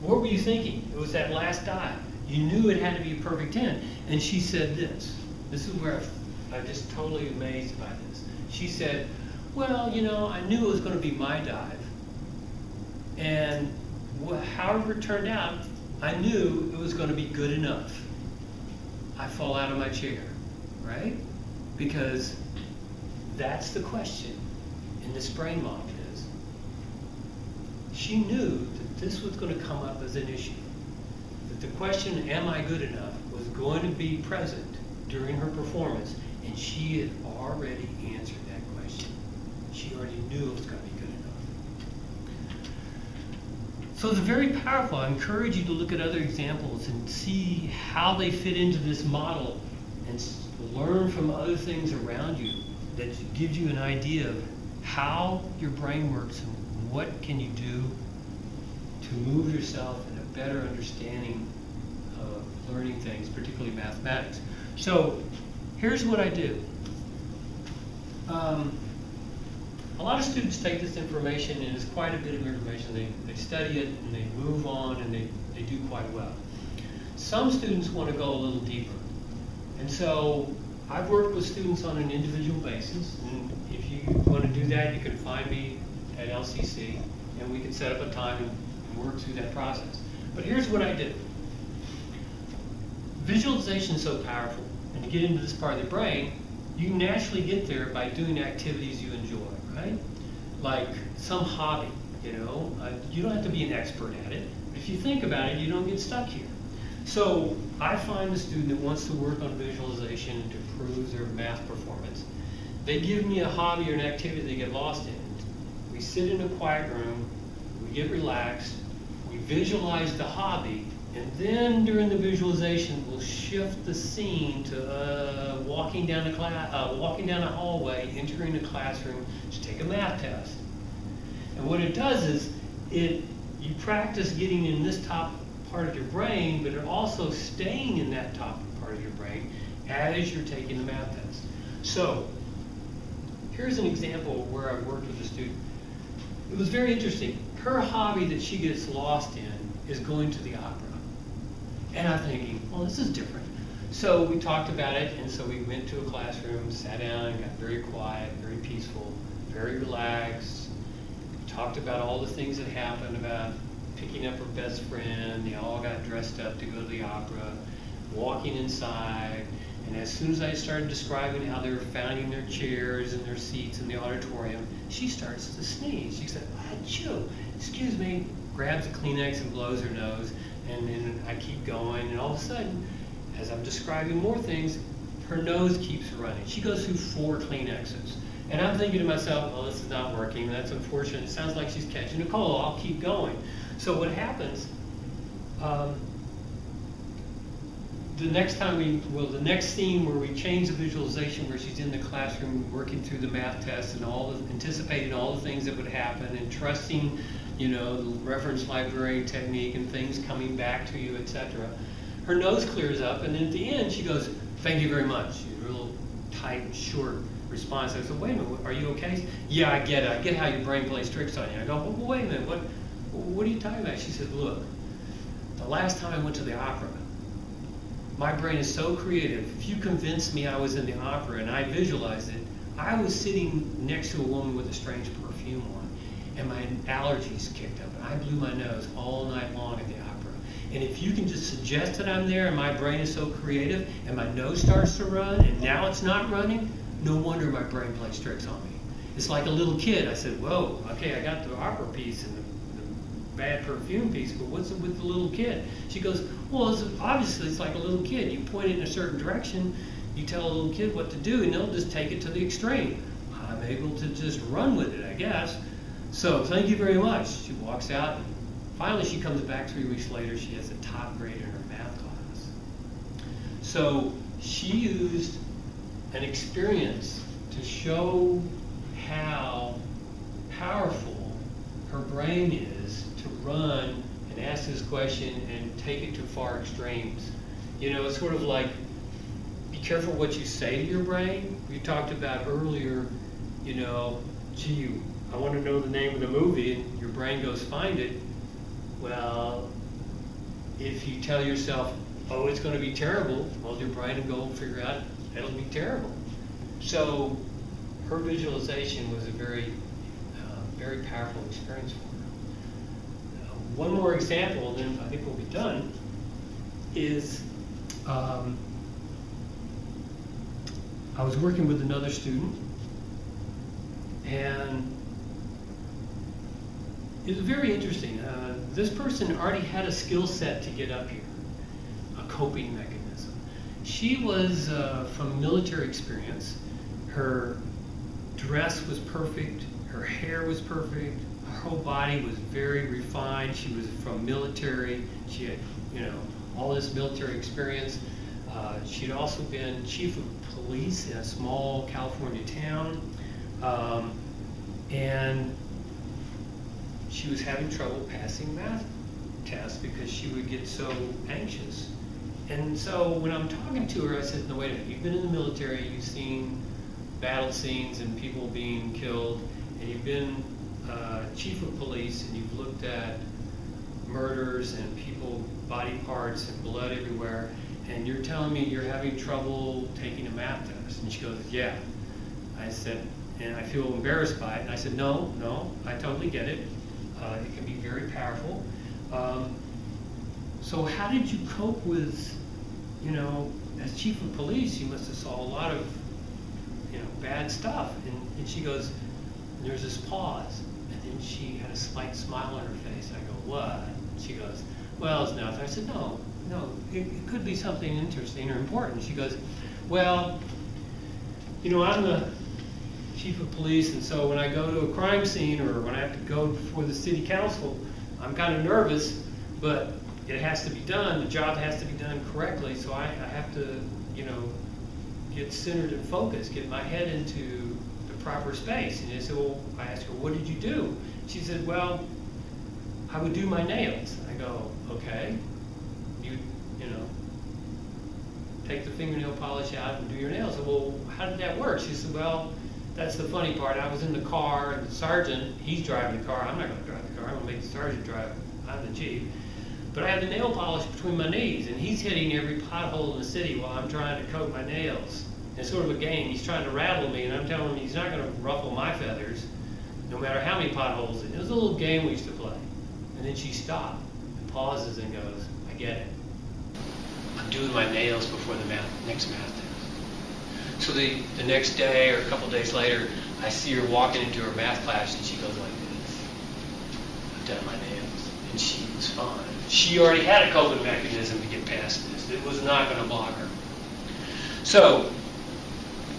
what were you thinking? It was that last dive. You knew it had to be a perfect 10. And she said this. This is where I'm just totally amazed by this. She said, "Well, I knew it was going to be my dive. And however it turned out, I knew it was going to be good enough." I fall out of my chair, right? Because that's the question in this brain model is, she knew that this was going to come up as an issue. That the question, am I good enough, was going to be present during her performance, and she had already answered that question. She already knew it was going to be good enough. So it's very powerful. I encourage you to look at other examples and see how they fit into this model and learn from other things around you that gives you an idea of how your brain works and what can you do to move yourself in a better understanding of learning things, particularly mathematics. So here's what I do. A lot of students take this information, and it's quite a bit of information. They study it, and they move on, and they do quite well. Some students want to go a little deeper. And so I've worked with students on an individual basis, and if you want to do that, you can find me at LCC, and we can set up a time and work through that process. But here's what I do. Visualization is so powerful, and to get into this part of the brain, you naturally get there by doing activities you enjoy, right? Like some hobby, you don't have to be an expert at it. But if you think about it, you don't get stuck here. So I find a student that wants to work on visualization to improve their math performance. They give me a hobby or an activity they get lost in. We sit in a quiet room, we get relaxed, we visualize the hobby, and then during the visualization, we'll shift the scene to walking down a hallway, entering a classroom to take a math test. And what it does is, you practice getting in this top part of your brain, but it also staying in that top part of your brain as you're taking the math test. So, here's an example of where I worked with a student. It was very interesting. Her hobby that she gets lost in is going to the opera. And I'm thinking, well, this is different. So we talked about it, and so we went to a classroom, sat down, and got very quiet, very peaceful, very relaxed. We talked about all the things that happened, about picking up her best friend. They all got dressed up to go to the opera, walking inside. And as soon as I started describing how they were finding their chairs and their seats in the auditorium, she starts to sneeze. She said, "Achoo, excuse me," grabs a Kleenex and blows her nose, and then I keep going, and all of a sudden, as I'm describing more things, her nose keeps running. She goes through 4 Kleenexes. And I'm thinking to myself, well, this is not working. That's unfortunate. It sounds like she's catching a cold. I'll keep going. So what happens, the next scene where we change the visualization, where she's in the classroom working through the math test and anticipating all the things that would happen and trusting, the reference library technique and things coming back to you, etc. Her nose clears up, and then at the end she goes, "Thank you very much." A real tight and short response. I said, "Wait a minute, are you okay?" "Yeah, I get it. I get how your brain plays tricks on you." I go, "Well, wait a minute, what are you talking about?" She said, "Look, the last time I went to the opera, my brain is so creative. If you convinced me I was in the opera and I visualized it, I was sitting next to a woman with a strange perfume on, and my allergies kicked up, and I blew my nose all night long at the opera. And if you can just suggest that I'm there and my brain is so creative and my nose starts to run and now it's not running, no wonder my brain plays tricks on me. It's like a little kid." I said, "Whoa, okay, I got the opera piece and the bad perfume piece, but what's it with the little kid?" She goes, "Well, obviously it's like a little kid. You point it in a certain direction, you tell a little kid what to do, and they'll just take it to the extreme. I'm able to just run with it, I guess. So thank you very much." She walks out, and finally she comes back 3 weeks later. She has a top grade in her math class. So she used an experience to show how powerful her brain is to run and ask this question and take it to far extremes. It's sort of like, be careful what you say to your brain. We talked about earlier, "Gee, I want to know the name of the movie," and your brain goes, "Find it." Well, if you tell yourself, "Oh, it's going to be terrible," well, your brain will go figure out it'll be terrible. So her visualization was a very, very powerful experience for her. One more example, and then I think we'll be done, is I was working with another student, and it was very interesting. This person already had a skill set to get up here, a coping mechanism. She was from military experience. Her dress was perfect, her hair was perfect, her whole body was very refined. She was from military. She had, all this military experience. She'd also been chief of police in a small California town, and she was having trouble passing math tests because she would get so anxious. And so when I'm talking to her, I said, "No, wait a minute, you've been in the military, you've seen battle scenes and people being killed, and you've been chief of police, and you've looked at murders and people, body parts and blood everywhere, and you're telling me you're having trouble taking a math test?" And she goes, "Yeah." I said, and I feel embarrassed by it, and I said, no, I totally get it. It can be very powerful. So how did you cope with, as chief of police, you must have saw a lot of, bad stuff. And she goes, and there's this pause, and then she had a slight smile on her face. I go, "What?" She goes, "Well, it's nothing." I said, no, it could be something interesting or important. She goes, "Well, I'm the chief of police, and so when I go to a crime scene or when I have to go before the city council, I'm kind of nervous, but it has to be done. The job has to be done correctly, so I have to, get centered and focused, get my head into the proper space." And I said, "Well," I asked her, "What did you do?" She said, "Well, I would do my nails." I go, "Okay, you take the fingernail polish out and do your nails." I said, "Well, how did that work?" She said, "Well, that's the funny part. I was in the car, and the sergeant, he's driving the car. I'm not going to drive the car. I'm going to make the sergeant drive. I'm the chief. but I have the nail polish between my knees, and he's hitting every pothole in the city while I'm trying to coat my nails. It's sort of a game. He's trying to rattle me, and I'm telling him he's not going to ruffle my feathers, no matter how many potholes. It was a little game we used to play. And then she stopped and pauses and goes, I get it. I'm doing my nails before the next math test. So the next day or a couple days later, I see her walking into her math class, and she goes like this. I've done my nails. And she was fine. She already had a coping mechanism to get past this. It was not going to block her. So,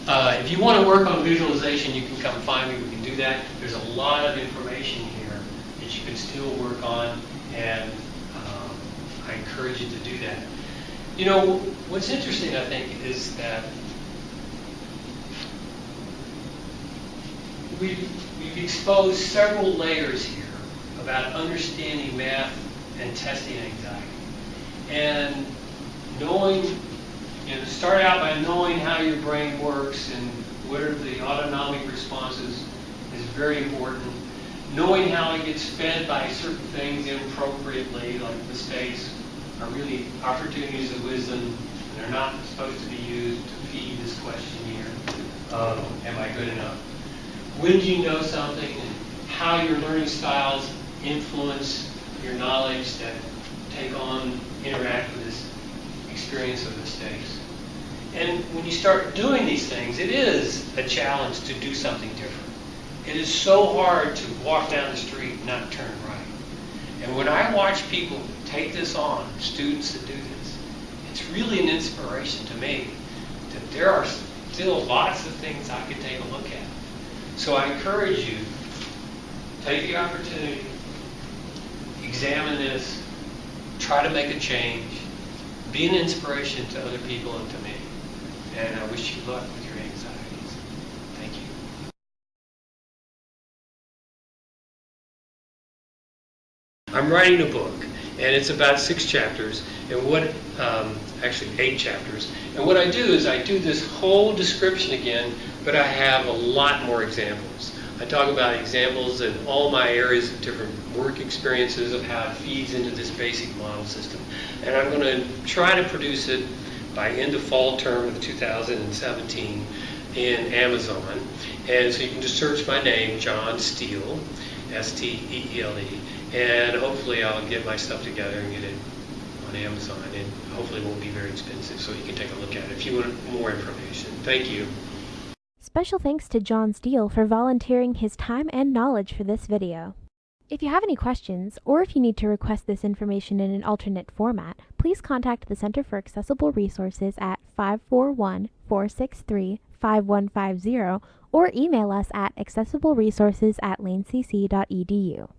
if you want to work on visualization, you can come find me. We can do that. There's a lot of information here that you can still work on, and I encourage you to do that. You know, what's interesting, I think, is that we've exposed several layers here about understanding math and testing anxiety. And knowing, start out by knowing how your brain works and what are the autonomic responses is very important. Knowing how it gets fed by certain things inappropriately, like mistakes, are really opportunities of wisdom, and they're not supposed to be used to feed this question here. Am I good enough? When do you know something, and how your learning styles influence your knowledge that interact with this experience of mistakes. And when you start doing these things, it is a challenge to do something different. It is so hard to walk down the street and not turn right. And when I watch people take this on, students that do this, it's really an inspiration to me that there are still lots of things I could take a look at. So I encourage you, take the opportunity, examine this, try to make a change, be an inspiration to other people and to me. And I wish you luck with your anxieties. Thank you. I'm writing a book, and it's about 6 chapters, and actually 8 chapters. And what I do is I do this whole description again, but I have a lot more examples. I talk about examples in all my areas of different work experiences of how it feeds into this basic model system. And I'm going to try to produce it by end of fall term of 2017 in Amazon. And so you can just search my name, John Steele, S-T-E-E-L-E, and hopefully I'll get my stuff together and get it on Amazon, and hopefully it won't be very expensive, so you can take a look at it if you want more information. Thank you. Special thanks to John Steele for volunteering his time and knowledge for this video. If you have any questions, or if you need to request this information in an alternate format, please contact the Center for Accessible Resources at 541-463-5150 or email us at accessibleresources@lanecc.edu.